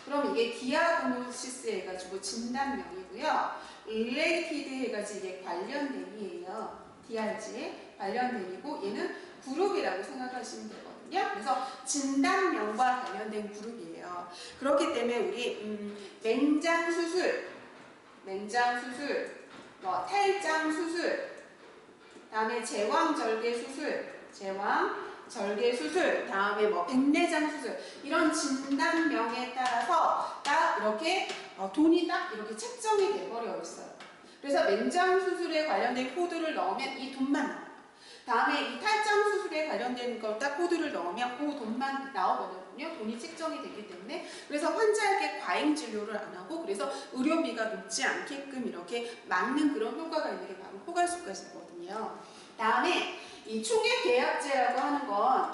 그럼 이게 디아그노시스 해가지고 진단명이고요. related 해가지고 이게 관련된이에요. DRG에 관련된이고 얘는 그룹이라고 생각하시면 되거든요. 그래서 진단명과 관련된 그룹이에요. 그렇기 때문에 우리 맹장수술, 뭐 탈장수술, 다음에 제왕절개수술, 다음에 뭐 백내장수술 이런 진단명에 따라서 딱 이렇게 돈이 딱 이렇게 책정이 돼버려 있어요. 그래서 맹장수술에 관련된 코드를 넣으면 이 돈만 나와요. 다음에 이 탈장수술에 관련된 걸 딱 코드를 넣으면 그 돈만 나오거든요. 돈이 책정이 되기 때문에. 그래서 환자에게 과잉 진료를 안 하고 그래서 의료비가 높지 않게끔 이렇게 막는 그런 효과가 있는 게 바로 포괄수가제거든요. 다음에 이 총액계약제라고 하는 건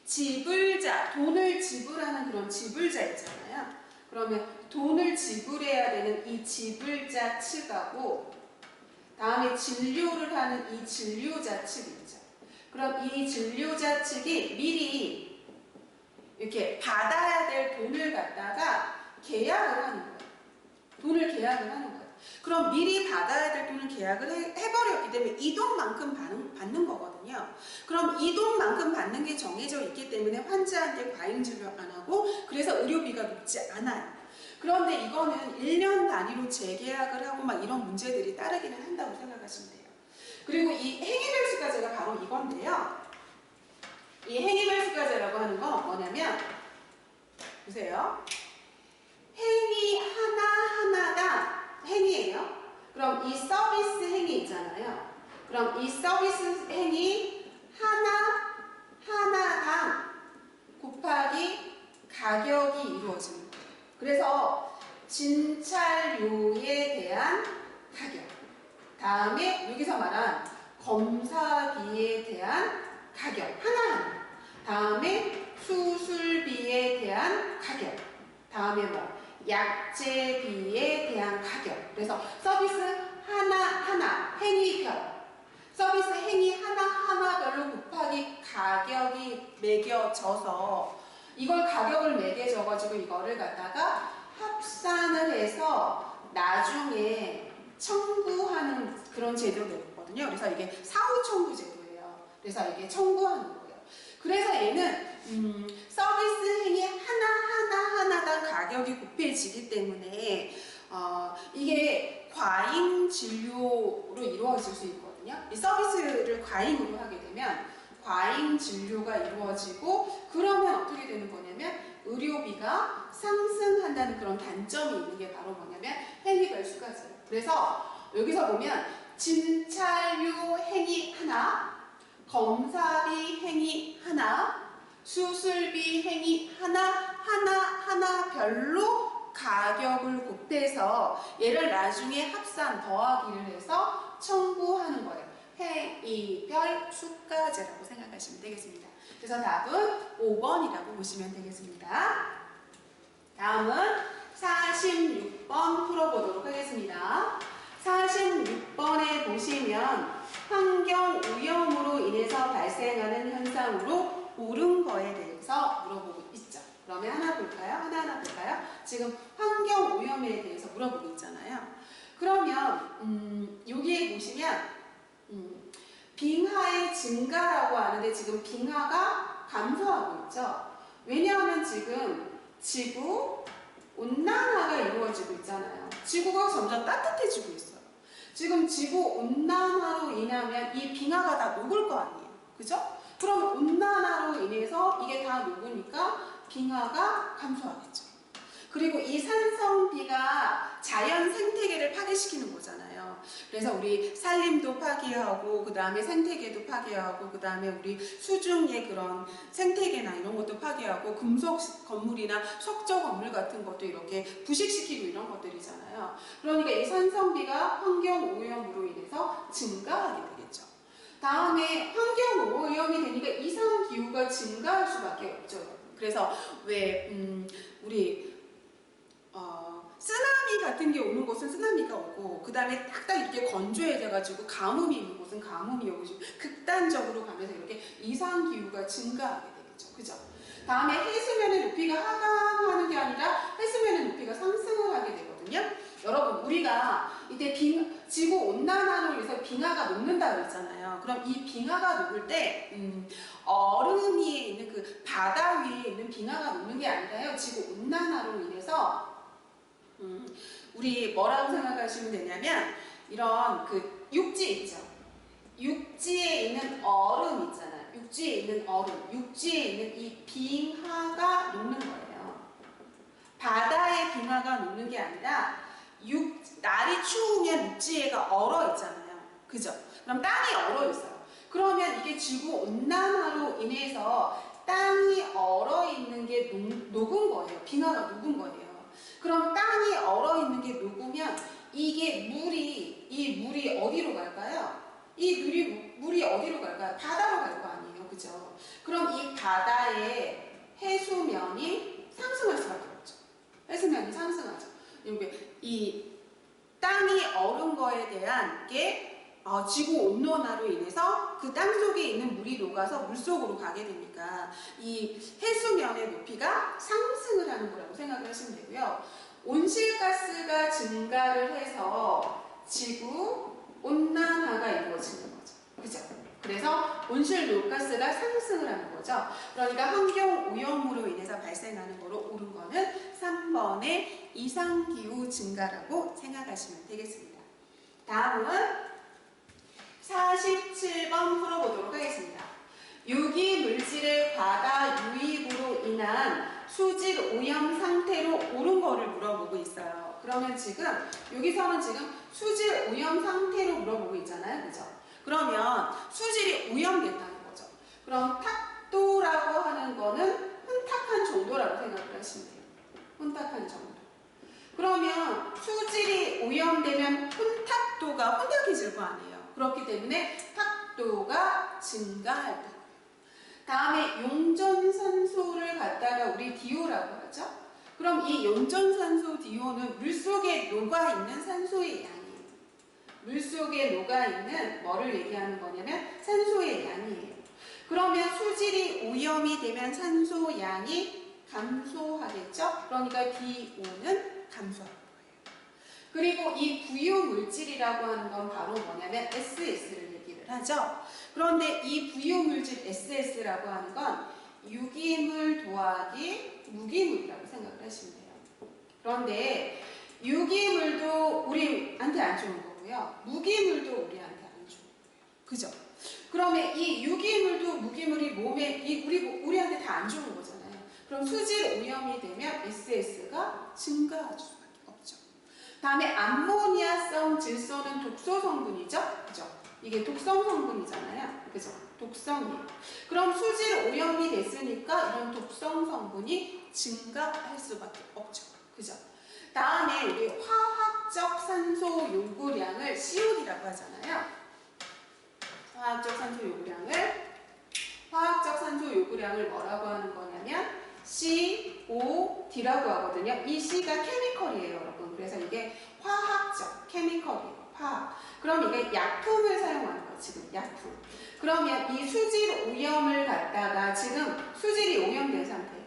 지불자, 돈을 지불하는 그런 지불자 있잖아요. 그러면 돈을 지불해야 되는 이 지불자 측하고 다음에 진료를 하는 이 진료자 측 있죠. 그럼 이 진료자 측이 미리 이렇게 받아야 될 돈을 갖다가 계약을 하는 거예요. 돈을 계약을 하는 거예요. 그럼 미리 받아야 될 돈을 계약을 해버렸기 때문에 이 돈만큼 받는 거거든요. 그럼 이 돈만큼 받는 게 정해져 있기 때문에 환자한테 과잉 진료 안 하고 그래서 의료비가 높지 않아요. 그런데 이거는 1년 단위로 재계약을 하고 막 이런 문제들이 따르기는 한다고 생각하시면 돼요. 그리고 이 행위별수가제가 바로 이건데요. 이 행위별수가제라고 하는 건 뭐냐면 보세요. 행위 하나하나당 행위예요. 그럼 이 서비스 행위 있잖아요. 그럼 이 서비스 행위 하나하나당 곱하기 가격이 이루어집니다. 그래서 진찰료에 대한 가격, 다음에 여기서 말한 검사비에 대한 가격 하나하나, 다음에 수술비에 대한 가격, 다음에 뭐 약제비에 대한 가격. 그래서 서비스 하나하나 행위별, 서비스 행위 하나하나별로 곱하기 가격이 매겨져서 이걸 가격을 매겨져가지고 이거를 갖다가 합산을 해서 나중에 청구하는 그런 제도거든요. 그래서 이게 사후청구 제도예요. 그래서 이게 청구하는 거예요. 그래서 얘는 서비스 행위 하나하나당 가격이 곱해지기 때문에 이게 과잉 진료로 이루어질 수 있거든요. 이 서비스를 과잉으로 하게 되면 과잉 진료가 이루어지고 그러면 어떻게 되는 거냐면 의료비가 상승한다는 그런 단점이 있는 게 바로 뭐냐면 행위별수가제예요. 그래서 여기서 보면 진찰료 행위 하나, 검사비 행위 하나, 수술비 행위 하나 별로 가격을 곱해서 얘를 나중에 합산 더하기를 해서 청구하는 거예요. 행위별 수가제라고 생각하시면 되겠습니다. 그래서 답은 5번이라고 보시면 되겠습니다. 다음은 46번 풀어보도록 하겠습니다. 46번에 보시면 환경 오염으로 인해서 발생하는 현상으로 옳은 거에 대해서 물어보고 있죠. 그러면 하나하나 볼까요? 지금 환경 오염에 대해서 물어보고 있잖아요. 그러면 여기에 보시면 빙하의 증가라고 하는데 지금 빙하가 감소하고 있죠. 왜냐하면 지금 지구 온난화가 이루어지고 있잖아요. 지구가 점점 따뜻해지고 있어요. 지금 지구 온난화로 인하면 이 빙하가 다 녹을 거 아니에요. 그죠? 그럼 온난화로 인해서 이게 다 녹으니까 빙하가 감소하겠죠. 그리고 이 산성비가 자연 생태계를 파괴시키는 거잖아요. 그래서 우리 산림도 파괴하고 그 다음에 생태계도 파괴하고 그 다음에 우리 수중의 그런 생태계나 이런 것도 파괴하고 금속 건물이나 석조 건물 같은 것도 이렇게 부식시키고 이런 것들이잖아요. 그러니까 이 산성비가 환경 오염으로 인해서 증가하게 되겠죠. 다음에 환경 오염이 되니까 이상 기후가 증가할 수밖에 없죠. 그래서 왜 우리 쓰나미 같은 게 오는 곳은 쓰나미가 오고, 그 다음에 딱딱 이렇게 건조해져가지고 가뭄이 있는 곳은 가뭄이 오고, 극단적으로 가면서 이렇게 이상기후가 증가하게 되겠죠. 그죠? 다음에 해수면의 높이가 하강하는 게 아니라 해수면의 높이가 상승을 하게 되거든요. 여러분, 우리가 이때 지구 온난화로 인해서 빙하가 녹는다고 했잖아요. 그럼 이 빙하가 녹을 때 얼음 위에 있는 그 바다 위에 있는 빙하가 녹는 게 아니라요. 지구 온난화로 인해서 우리 뭐라고 생각하시면 되냐면, 이런 그 육지 있죠. 육지에 있는 얼음 있잖아요. 육지에 있는 얼음, 육지에 있는 이 빙하가 녹는 거예요. 바다의 빙하가 녹는 게 아니라 날이 추우면 육지에가 얼어 있잖아요. 그죠? 그럼 땅이 얼어 있어요. 그러면 이게 지구 온난화로 인해서 땅이 얼어 있는 게 녹은 거예요. 빙하가 녹은 거예요. 그럼 땅이 얼어 있는 게 녹으면 이 물이 어디로 갈까요? 이 물이 어디로 갈까요? 바다로 갈 거 아니에요. 그죠? 그럼 이 바다의 해수면이 상승할 수밖에 없죠. 해수면이 상승하죠. 이 땅이 얼은 거에 대한 게 지구 온난화로 인해서 그 땅 속에 있는 물이 녹아서 물속으로 가게 되니까 이 해수면의 높이가 상승을 하는 거라고 생각을 하시면 되고요. 온실가스가 증가를 해서 지구 온난화가 이루어지는 거죠. 그죠? 그래서 온실가스가 상승을 하는 거죠. 그러니까 환경 오염으로 인해서 발생하는 거로 옳은 거는 3번의 이상기후 증가라고 생각하시면 되겠습니다. 다음은 47번 풀어보도록 하겠습니다. 유기물질의 과다 유입으로 인한 수질 오염 상태로 옳은 거를 물어보고 있어요. 그러면 여기서는 수질 오염 상태로 물어보고 있잖아요. 그죠? 그러면 수질이 오염됐다는 거죠. 그럼 탁도라고 하는 거는 혼탁한 정도라고 생각을 하시면 돼요. 혼탁한 정도. 그러면 수질이 오염되면 혼탁해질 거 아니에요. 그렇기 때문에 탁도가 증가할 때. 다음에 용존산소를 갖다가 우리 DO라고 하죠. 그럼 이 용존산소 DO는 물속에 녹아있는 산소의 양이에요. 물속에 녹아있는 뭐를 얘기하는 거냐면 산소의 양이에요. 그러면 수질이 오염이 되면 산소 양이 감소하겠죠. 그러니까 DO는 감소할 거예요. 그리고 이 부유물질이라고 하는 건 바로 뭐냐면 SS를 얘기를 하죠. 그런데 이 부유물질 SS라고 하는 건 유기물 더하기 무기물이라고 생각을 하시면 돼요. 그런데 유기물도 우리한테 안 좋은 거고요. 무기물도 우리한테 안 좋은 거예요. 그죠? 그러면 이 유기물도 무기물이 우리한테 다 안 좋은 거잖아요. 그럼 수질 오염이 되면 SS가 증가할 수밖에 없죠. 다음에 암모니아성 질소는 독소 성분이죠? 그죠? 이게 독성 성분이잖아요. 그죠? 독성이에요. 그럼 수질 오염이 됐으니까 이런 독성 성분이 증가할 수밖에 없죠. 그죠? 다음에 우리 화학적 산소 요구량을 COD라고 하잖아요. 화학적 산소 요구량을 뭐라고 하는 거냐면 COD라고 하거든요. 이 C가 케미컬이에요, 여러분. 그래서 이게 화학적 케미컬이에요. 화학. 그럼 이게 약품을 사용하는 거예요. 지금 약품. 그러면 이 수질 오염을 갖다가 지금 수질이 오염된 상태예요.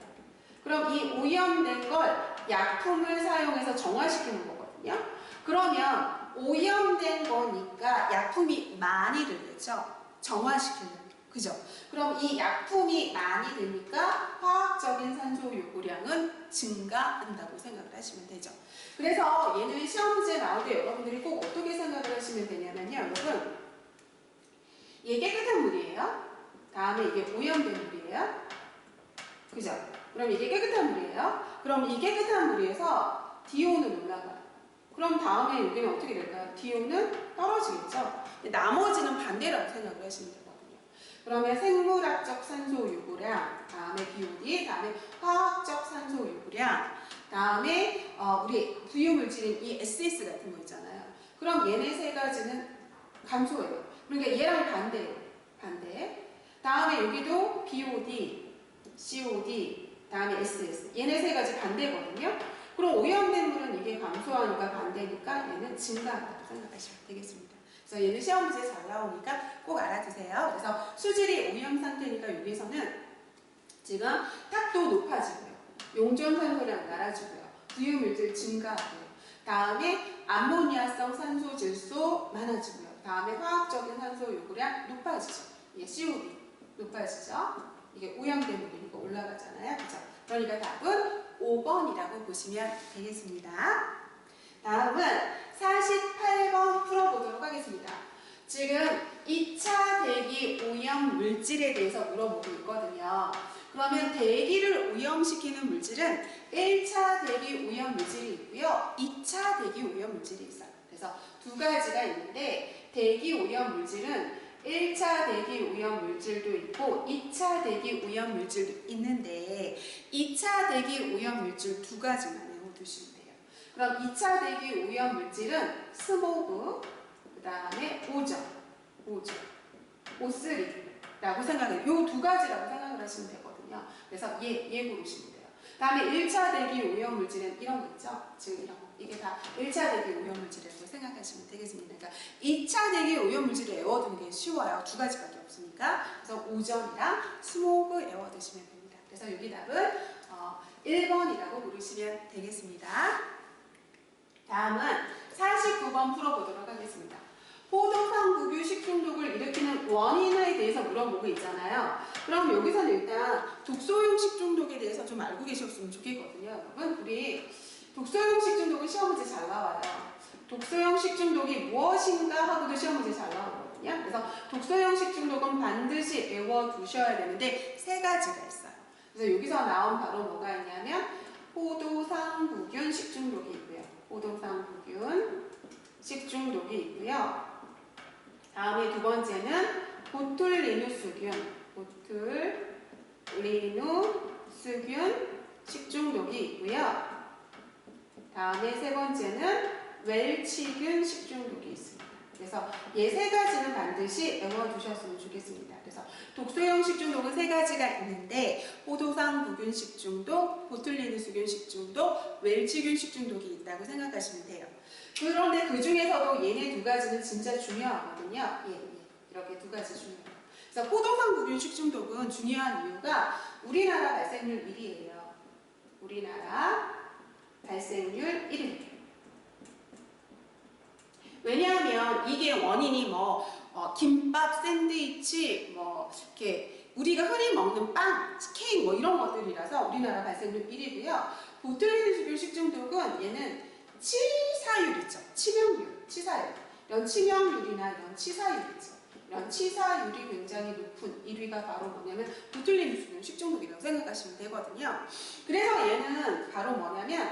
그럼 이 오염된 걸 약품을 사용해서 정화시키는 거거든요. 그러면 오염된 거니까 약품이 많이 들겠죠. 정화시키는. 그죠? 그럼 이 약품이 많이 되니까 화학적인 산소 요구량은 증가한다고 생각을 하시면 되죠. 그래서 얘는 시험 문제 나올 때 여러분들이 꼭 어떻게 생각을 하시면 되냐면요. 여러분, 얘 깨끗한 물이에요. 다음에 이게 오염된 물이에요. 그죠? 그럼 이게 깨끗한 물이에요. 그럼 이 깨끗한 물에서 DO는 올라가요. 그럼 다음에 여기는 어떻게 될까요? DO는 떨어지겠죠. 나머지는 반대라고 생각을 하시면 되거든요. 그러면 생물학적 산소 요구량, 다음에 BOD, 다음에 화학적 산소 요구량, 다음에 우리 부유물질인 이 SS 같은 거 있잖아요. 그럼 얘네 세 가지는 감소해요. 그러니까 얘랑 반대예요. 반대. 다음에 여기도 BOD, COD, 다음에 SS. 얘네 세 가지 반대거든요. 그럼 오염된 물은 이게 감소하니까 반대니까 얘는 증가한다고 생각하시면 되겠습니다. 그래서 얘는 시험 문제 잘 나오니까 꼭 알아두세요. 그래서 수질이 오염 상태니까 여기서는 지금 탁도 높아지고요. 용존산소량 낮아지고요. 부유물질 증가하고요. 다음에 암모니아성 산소 질소 많아지고요. 다음에 화학적인 산소 요구량 높아지죠. 이게 COB 높아지죠. 이게 오염된 물이니까 올라가잖아요. 그죠? 그러니까 답은 5번이라고 보시면 되겠습니다. 다음은 48번 풀어보도록 하겠습니다. 지금 2차 대기 오염 물질에 대해서 물어보고 있거든요. 그러면 대기를 오염시키는 물질은 1차 대기 오염 물질이 있고요. 2차 대기 오염 물질이 있어요. 그래서 두 가지가 있는데 대기 오염 물질은 1차 대기 오염 물질도 있고 2차 대기 오염 물질도 있는데 2차 대기 오염 물질 두 가지만 외워두시면 돼요. 그럼 2차 대기 오염 물질은 스모그, 그 다음에 오존, O3라고 생각해요. 이 두 가지라고 생각을 하시면 되거든요. 그래서 얘 고르시면 돼요. 다음에 1차 대기 오염 물질은 이런 거 있죠? 지금 이런 거. 이게 다 1차 대기 오염 물질이라고 생각하시면 되겠습니다. 그러니까 2차 대기 오염 물질을 외워두는 게 쉬워요. 두 가지밖에 없으니까. 그래서 오존이랑 스모그 외워두시면 됩니다. 그래서 여기 답은 1번이라고 고르시면 되겠습니다. 다음은 49번 풀어보도록 하겠습니다. 포도상구균 식중독을 일으키는 원인에 대해서 물어보고 있잖아요. 그럼 여기서는 일단 독소용 식중독에 대해서 좀 알고 계셨으면 좋겠거든요. 여러분, 우리 독소용 식중독은 시험 문제 잘 나와요. 독소용 식중독이 무엇인가 하고도 시험 문제 잘 나오거든요. 그래서 독소용 식중독은 반드시 외워두셔야 되는데 세 가지가 있어요. 그래서 여기서 나온 바로 뭐가 있냐면 포도상구균 식중독이 있고요. 포도상구균 식중독이 있고요. 다음에 두 번째는 보툴리누스균 식중독이 있고요. 다음에 세 번째는 웰치균 식중독이 있습니다. 그래서 얘 세 가지는 반드시 외워두셨으면 좋겠습니다. 그래서 독소용 식중독은 세 가지가 있는데 포도상구균 식중독, 보툴리누스균 식중독, 웰치균 식중독이 있다고 생각하시면 돼요. 그런데 그 중에서도 얘네 두 가지는 진짜 중요하거든요. 이렇게 두 가지 중요해요. 그래서 포도상구균 식중독은 중요한 이유가 우리나라 발생률 1위예요. 우리나라 발생률 1위. 왜냐하면 이게 원인이 김밥, 샌드위치, 이렇게 우리가 흔히 먹는 빵, 케이크 이런 것들이라서 우리나라 발생률 1위고요. 보툴리누스균 식중독은 얘는 치사율 있죠. 치사율. 이런 치명률이나 이런 치사율 있죠. 이런 치사율이 굉장히 높은 1위가 바로 뭐냐면 보툴리누스균 식중독이라고 생각하시면 되거든요. 그래서 얘는 바로 뭐냐면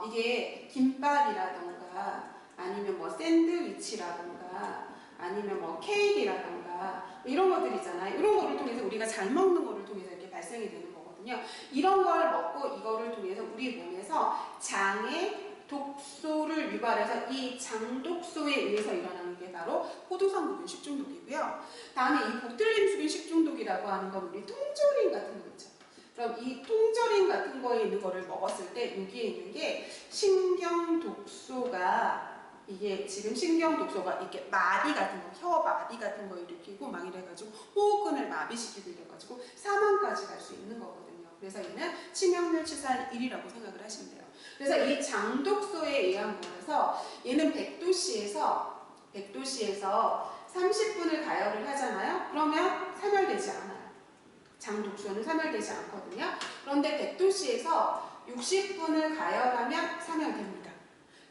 이게 김밥이라던가 아니면 샌드위치라던가 아니면 케이크라던가 이런 것들 있잖아요. 이런 거를 통해서 우리가 잘 먹는 거를 통해서 이렇게 발생이 되는 거거든요. 이런 걸 먹고 이거를 통해서 우리 몸에서 장에 독소를 유발해서 이 장독소에 의해서 일어나는 게 바로 포도상구균 식중독이고요. 다음에 이 보툴리누스균 식중독이라고 하는 건 우리 통조림 같은 거 있죠. 그럼 이 통조림 같은 거에 있는 거를 먹었을 때 여기에 있는 게 신경독소가 이게 지금 신경독소가 이렇게 마비 같은 거, 혀 마비 같은 거 일으키고 막 이래가지고 호흡근을 마비시키고 이래가지고 사망까지 갈 수 있는 거거든요. 그래서 얘는 치명률 치사율 1위라고 생각을 하시면 돼요. 그래서 이 장독소에 의한 거라서 얘는 100도씨에서 30분을 가열을 하잖아요. 그러면 사멸되지 않아요. 장독소는 사멸되지 않거든요. 그런데 100도씨에서 60분을 가열하면 사멸됩니다.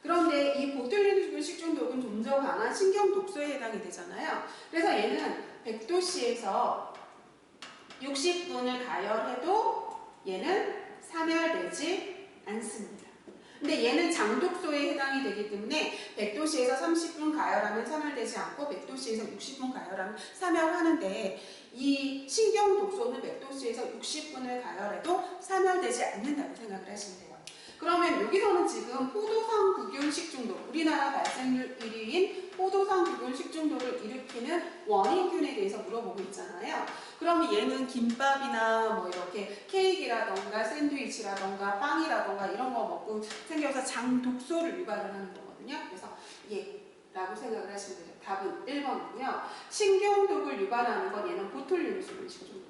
그런데 이 보툴리누스균 식중독은 좀 더 강한 신경독소에 해당이 되잖아요. 그래서 얘는 100도씨에서 60분을 가열해도 얘는 사멸되지 않습니다. 근데 얘는 장독소에 해당이 되기 때문에 100도씨에서 30분 가열하면 사멸되지 않고 100도씨에서 60분 가열하면 사멸하는데 이 신경독소는 100도씨에서 60분을 가열해도 사멸되지 않는다고 생각을 하시면 돼요. 그러면 여기서는 지금 포도상구균 식중독, 우리나라 발생률 1위인 포도상구균 식중독을 일으키는 원인균에 대해서 물어보고 있잖아요. 그러면 얘는 김밥이나 뭐 이렇게 케이크라던가 샌드위치라던가 빵이라던가 이런 거 먹고 생겨서 장 독소를 유발을 하는 거거든요. 그래서 라고 생각을 하시면 되죠. 답은 1번이고요. 신경독을 유발하는 건 얘는 보툴리누스균 식중독.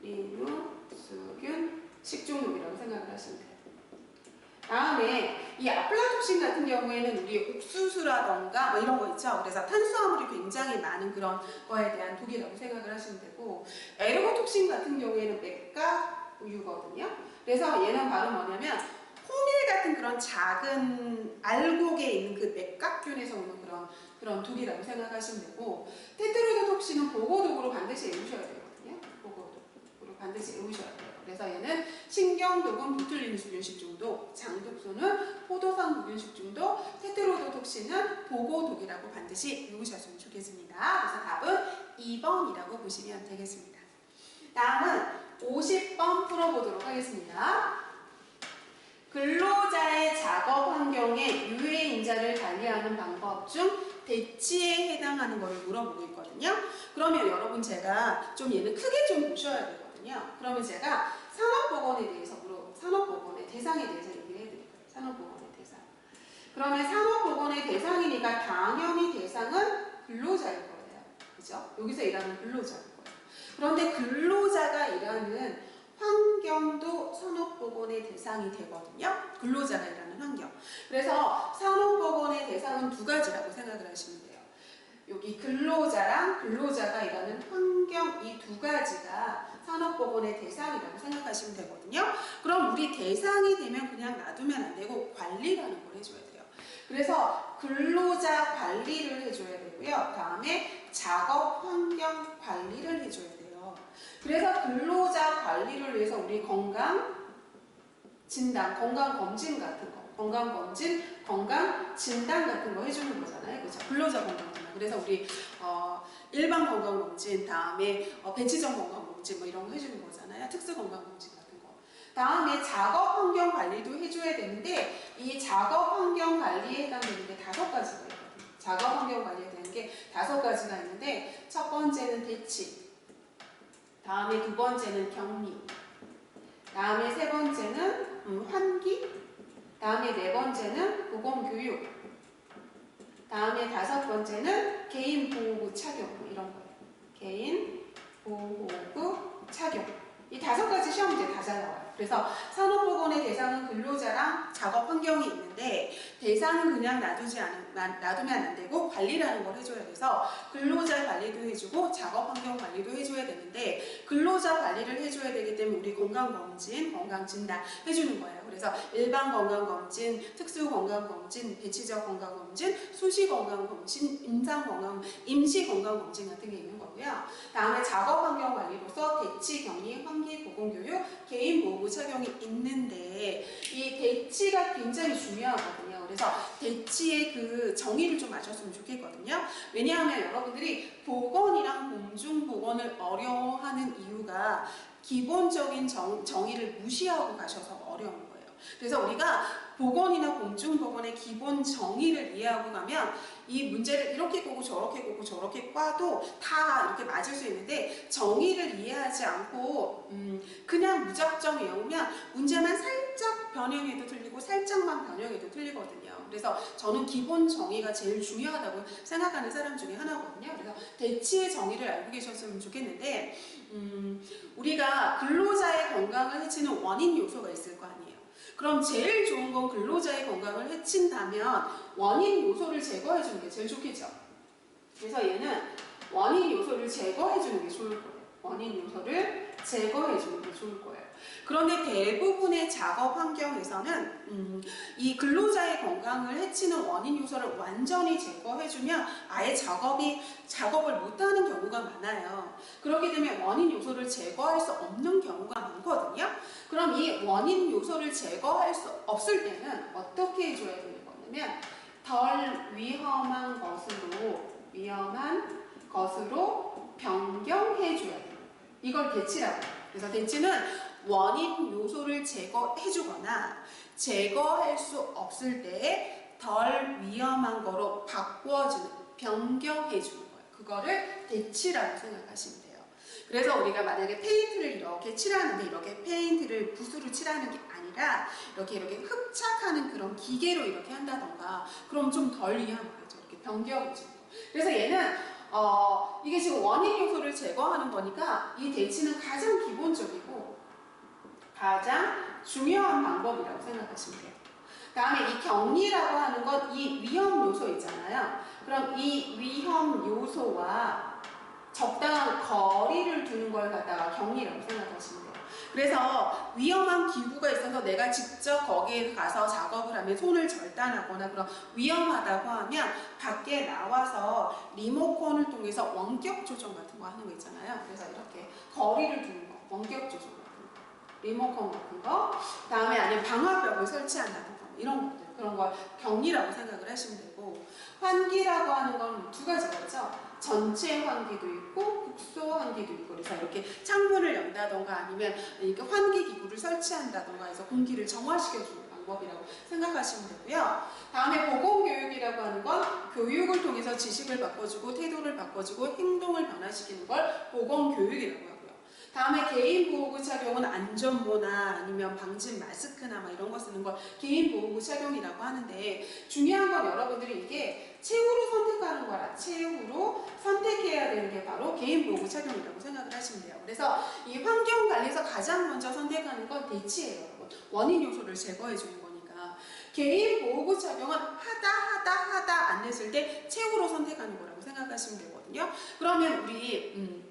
보툴리누스균 식중독이라고 생각을 하시면 돼요. 다음에 이 아플라톡신 같은 경우에는 우리 옥수수라던가 뭐 이런 거 있죠. 그래서 탄수화물이 굉장히 많은 그런 거에 대한 독이라고 생각을 하시면 되고, 에르고톡신 같은 경우에는 맥가우유거든요. 그래서 얘는 바로 뭐냐면 호밀 같은 그런 작은 알곡에 있는 그 맥각균에서 오는 그런 독이라고 생각하시면 되고, 테트로도톡신은 보고독으로 반드시 외우셔야 되거든요. 보고독으로 반드시 외우셔야 돼요. 그래서 얘는 신경독은 보툴리누스균 식중독, 장독소는 포도상구균 식중독, 테트로도톡신은 보고독이라고 반드시 외우셨으면 좋겠습니다. 그래서 답은 2번이라고 보시면 되겠습니다. 다음은 50번 풀어보도록 하겠습니다. 근로자의 작업 환경에 유해 인자를 관리하는 방법 중 대치에 해당하는 것을 물어보고 있거든요. 그러면 여러분 제가 좀 얘는 크게 좀 보셔야 되거든요. 그러면 제가 산업보건에 대해서 산업보건의 대상에 대해서 얘기를 해드릴 거예요. 산업보건의 대상. 그러면 산업보건의 대상이니까 당연히 대상은 근로자일 거예요. 그죠? 여기서 일하는 근로자일 거예요. 그런데 근로자가 일하는 환경도 산업보건의 대상이 되거든요. 근로자가 일하는 환경. 그래서 산업보건의 대상은 두 가지라고 생각을 하시면 돼요. 여기 근로자랑 근로자가 일하는 환경 이 두 가지가 산업보건의 대상이라고 생각하시면 되거든요. 그럼 우리 대상이 되면 그냥 놔두면 안 되고 관리라는 걸 해줘야 돼요. 그래서 근로자 관리를 해줘야 되고요. 다음에 작업 환경 관리를 해줘야 돼요. 그래서 근로자 관리를 위해서 우리 건강 진단, 건강검진 같은 거, 건강검진, 건강진단 같은 거 해주는 거잖아요. 그죠? 근로자 건강진단. 그래서 우리 일반 건강검진, 다음에 배치적 건강검진 뭐 이런 거 해주는 거잖아요. 특수건강검진 같은 거. 다음에 작업환경관리도 해줘야 되는데 이 작업환경관리에 해당되는 게 5가지가 있거든요. 작업환경관리에 되는 게 5가지가 있는데 첫 번째는 대치, 다음에 두 번째는 격리, 다음에 세 번째는 환기, 다음에 네 번째는 보건교육, 다음에 5번째는 개인보호구 착용 이런 거예요. 개인보호구 착용. 이 5가지 시험 문제 다 잘 나와요. 그래서 산업보건의 대상은 근로자랑 작업 환경이 있는데 대상은 그냥 놔두면 안 되고 관리라는 걸 해줘야 돼서 근로자 관리도 해주고 작업 환경 관리도 해줘야 되는데 근로자 관리를 해줘야 되기 때문에 우리 건강검진, 건강진단 해주는 거예요. 그래서 일반 건강검진, 특수건강검진, 배치적 건강검진, 수시건강검진, 임시건강검진 같은 게 있는 거고요. 다음에 작업환경관리로서 대치, 격리, 환기, 보건교육, 개인보호구 착용이 있는데 이 대치가 굉장히 중요하거든요. 그래서 대치의 그 정의를 좀 아셨으면 좋겠거든요. 왜냐하면 여러분들이 보건이랑 공중보건을 어려워하는 이유가 기본적인 정의를 무시하고 가셔서 어려운 거예요. 그래서 우리가 보건이나 공중보건의 기본 정의를 이해하고 가면 이 문제를 이렇게 보고 저렇게 꽈도 다 이렇게 맞을 수 있는데 정의를 이해하지 않고 그냥 무작정 외우면 문제만 살짝 변형해도 틀리고 살짝만 변형해도 틀리거든요. 그래서 저는 기본 정의가 제일 중요하다고 생각하는 사람 중에 하나거든요. 그래서 대치의 정의를 알고 계셨으면 좋겠는데 우리가 근로자의 건강을 해치는 원인 요소가 있을 거 아니에요. 그럼 제일 좋은 건 근로자의 건강을 해친다면 원인 요소를 제거해 주는 게 제일 좋겠죠. 그래서 얘는 원인 요소를 제거해 주는 게 좋을 거예요. 원인 요소를 제거해 주는 게 좋을 거예요. 그런데 대부분의 작업 환경에서는 이 근로자의 건강을 해치는 원인 요소를 완전히 제거해주면 아예 작업을 못하는 경우가 많아요. 그렇게 되면 원인 요소를 제거할 수 없는 경우가 많거든요. 그럼 이 원인 요소를 제거할 수 없을 때는 어떻게 해줘야 되는 거냐면 덜 위험한 것으로 변경해줘야 돼요. 이걸 대치라고 해요. 그래서 대치는 원인 요소를 제거해주거나 제거할 수 없을 때 덜 위험한 거로 바꿔주는, 변경해주는 거예요. 그거를 대치라고 생각하시면 돼요. 그래서 우리가 만약에 페인트를 이렇게 칠하는데 이렇게 페인트를 붓으로 칠하는 게 아니라 이렇게 흡착하는 그런 기계로 이렇게 한다던가 그럼 좀 덜 위험하겠죠. 이렇게 변경해주는 거. 그래서 얘는 이게 지금 원인 요소를 제거하는 거니까 이 대치는 가장 기본적이고 가장 중요한 방법이라고 생각하시면 돼요. 다음에 이 격리라고 하는 건 이 위험 요소 있잖아요. 그럼 이 위험 요소와 적당한 거리를 두는 걸 갖다가 격리라고 생각하시면 돼요. 그래서 위험한 기구가 있어서 내가 직접 거기에 가서 작업을 하면 손을 절단하거나 그런 위험하다고 하면 밖에 나와서 리모컨을 통해서 원격 조정 같은 거 하는 거 있잖아요. 그래서 이렇게 거리를 두는 거, 원격 조정 같은 거, 리모컨 같은 거, 다음에 아니면 방화벽을 설치한다든가 이런 것들, 그런 걸 격리라고 생각을 하시면 되고, 환기라고 하는 건 두 가지가 있죠. 전체 환기도 있고 국소 환기도 있고, 그래서 이렇게 창문을 연다던가 아니면 이렇게 환기 기구를 설치한다던가 해서 공기를 정화시켜주는 방법이라고 생각하시면 되고요. 다음에 보건교육이라고 하는 건 교육을 통해서 지식을 바꿔주고 태도를 바꿔주고 행동을 변화시키는 걸 보건교육이라고 하고요. 다음에 개인보호구 착용은 안전모나 아니면 방진 마스크나 이런 거 쓰는 걸 개인보호구 착용이라고 하는데, 중요한 건 여러분들이 이게 최후로 선택하는 거라, 최후로 선택해야 되는 게 바로 개인보호구 착용이라고 생각을 하시면 돼요. 그래서 이 환경관리에서 가장 먼저 선택하는 건 대치예요, 여러분. 원인 요소를 제거해 주는 거니까. 개인보호구 착용은 하다 안 됐을 때 최후로 선택하는 거라고 생각하시면 되거든요. 그러면 우리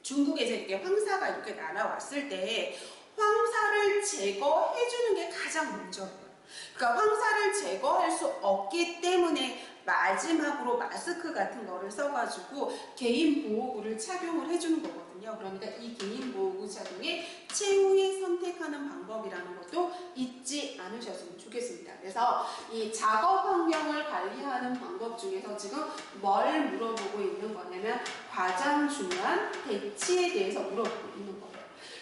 중국에서 이렇게 황사가 이렇게 날아왔을 때 황사를 제거해주는 게 가장 먼저예요. 그러니까 황사를 제거할 수 없기 때문에 마지막으로 마스크 같은 거를 써가지고 개인 보호구를 착용을 해주는 거거든요. 그러니까 이 개인 보호구 착용이 최후에 선택하는 방법이라는 것도 잊지 않으셨으면 좋겠습니다. 그래서 이 작업 환경을 관리하는 방법 중에서 지금 뭘 물어보고 있는 거냐면 가장 중요한 대치에 대해서 물어보고 있는 거예요.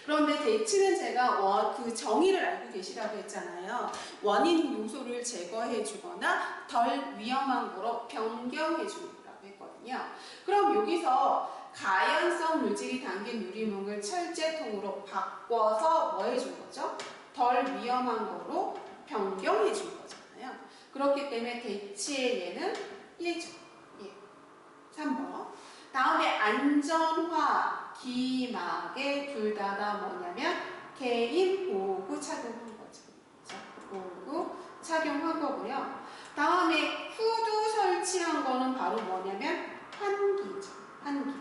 그런데 대치는 제가 그 정의를 알고 계시라고 했잖아요. 원인 요소를 제거해 주거나 덜 위험한 거로 변경해 주는 거라고 했거든요. 그럼 여기서 가연성 물질이 담긴 유리뭉을 철제통으로 바꿔서 뭐 해준 거죠? 덜 위험한 거로 변경해 준 거잖아요. 그렇기 때문에 대치의 예는 예죠. 예. 3번. 다음에 안전화, 기막에 둘 다 뭐냐면 개인 보호구 착용한 거죠. 보호구 착용한 거고요. 다음에 후드 설치한 거는 바로 뭐냐면 환기죠. 환기.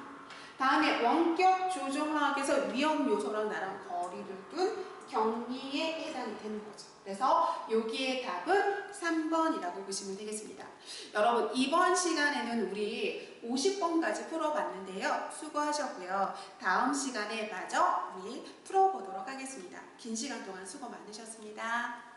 다음에 원격 조정화학에서 위험 요소랑 나랑 거리를 둔 격리에 해당이 되는 거죠. 그래서 여기에 답은 3번이라고 보시면 되겠습니다. 여러분, 이번 시간에는 우리 50번까지 풀어봤는데요. 수고하셨고요. 다음 시간에 마저 우리 풀어보도록 하겠습니다. 긴 시간 동안 수고 많으셨습니다.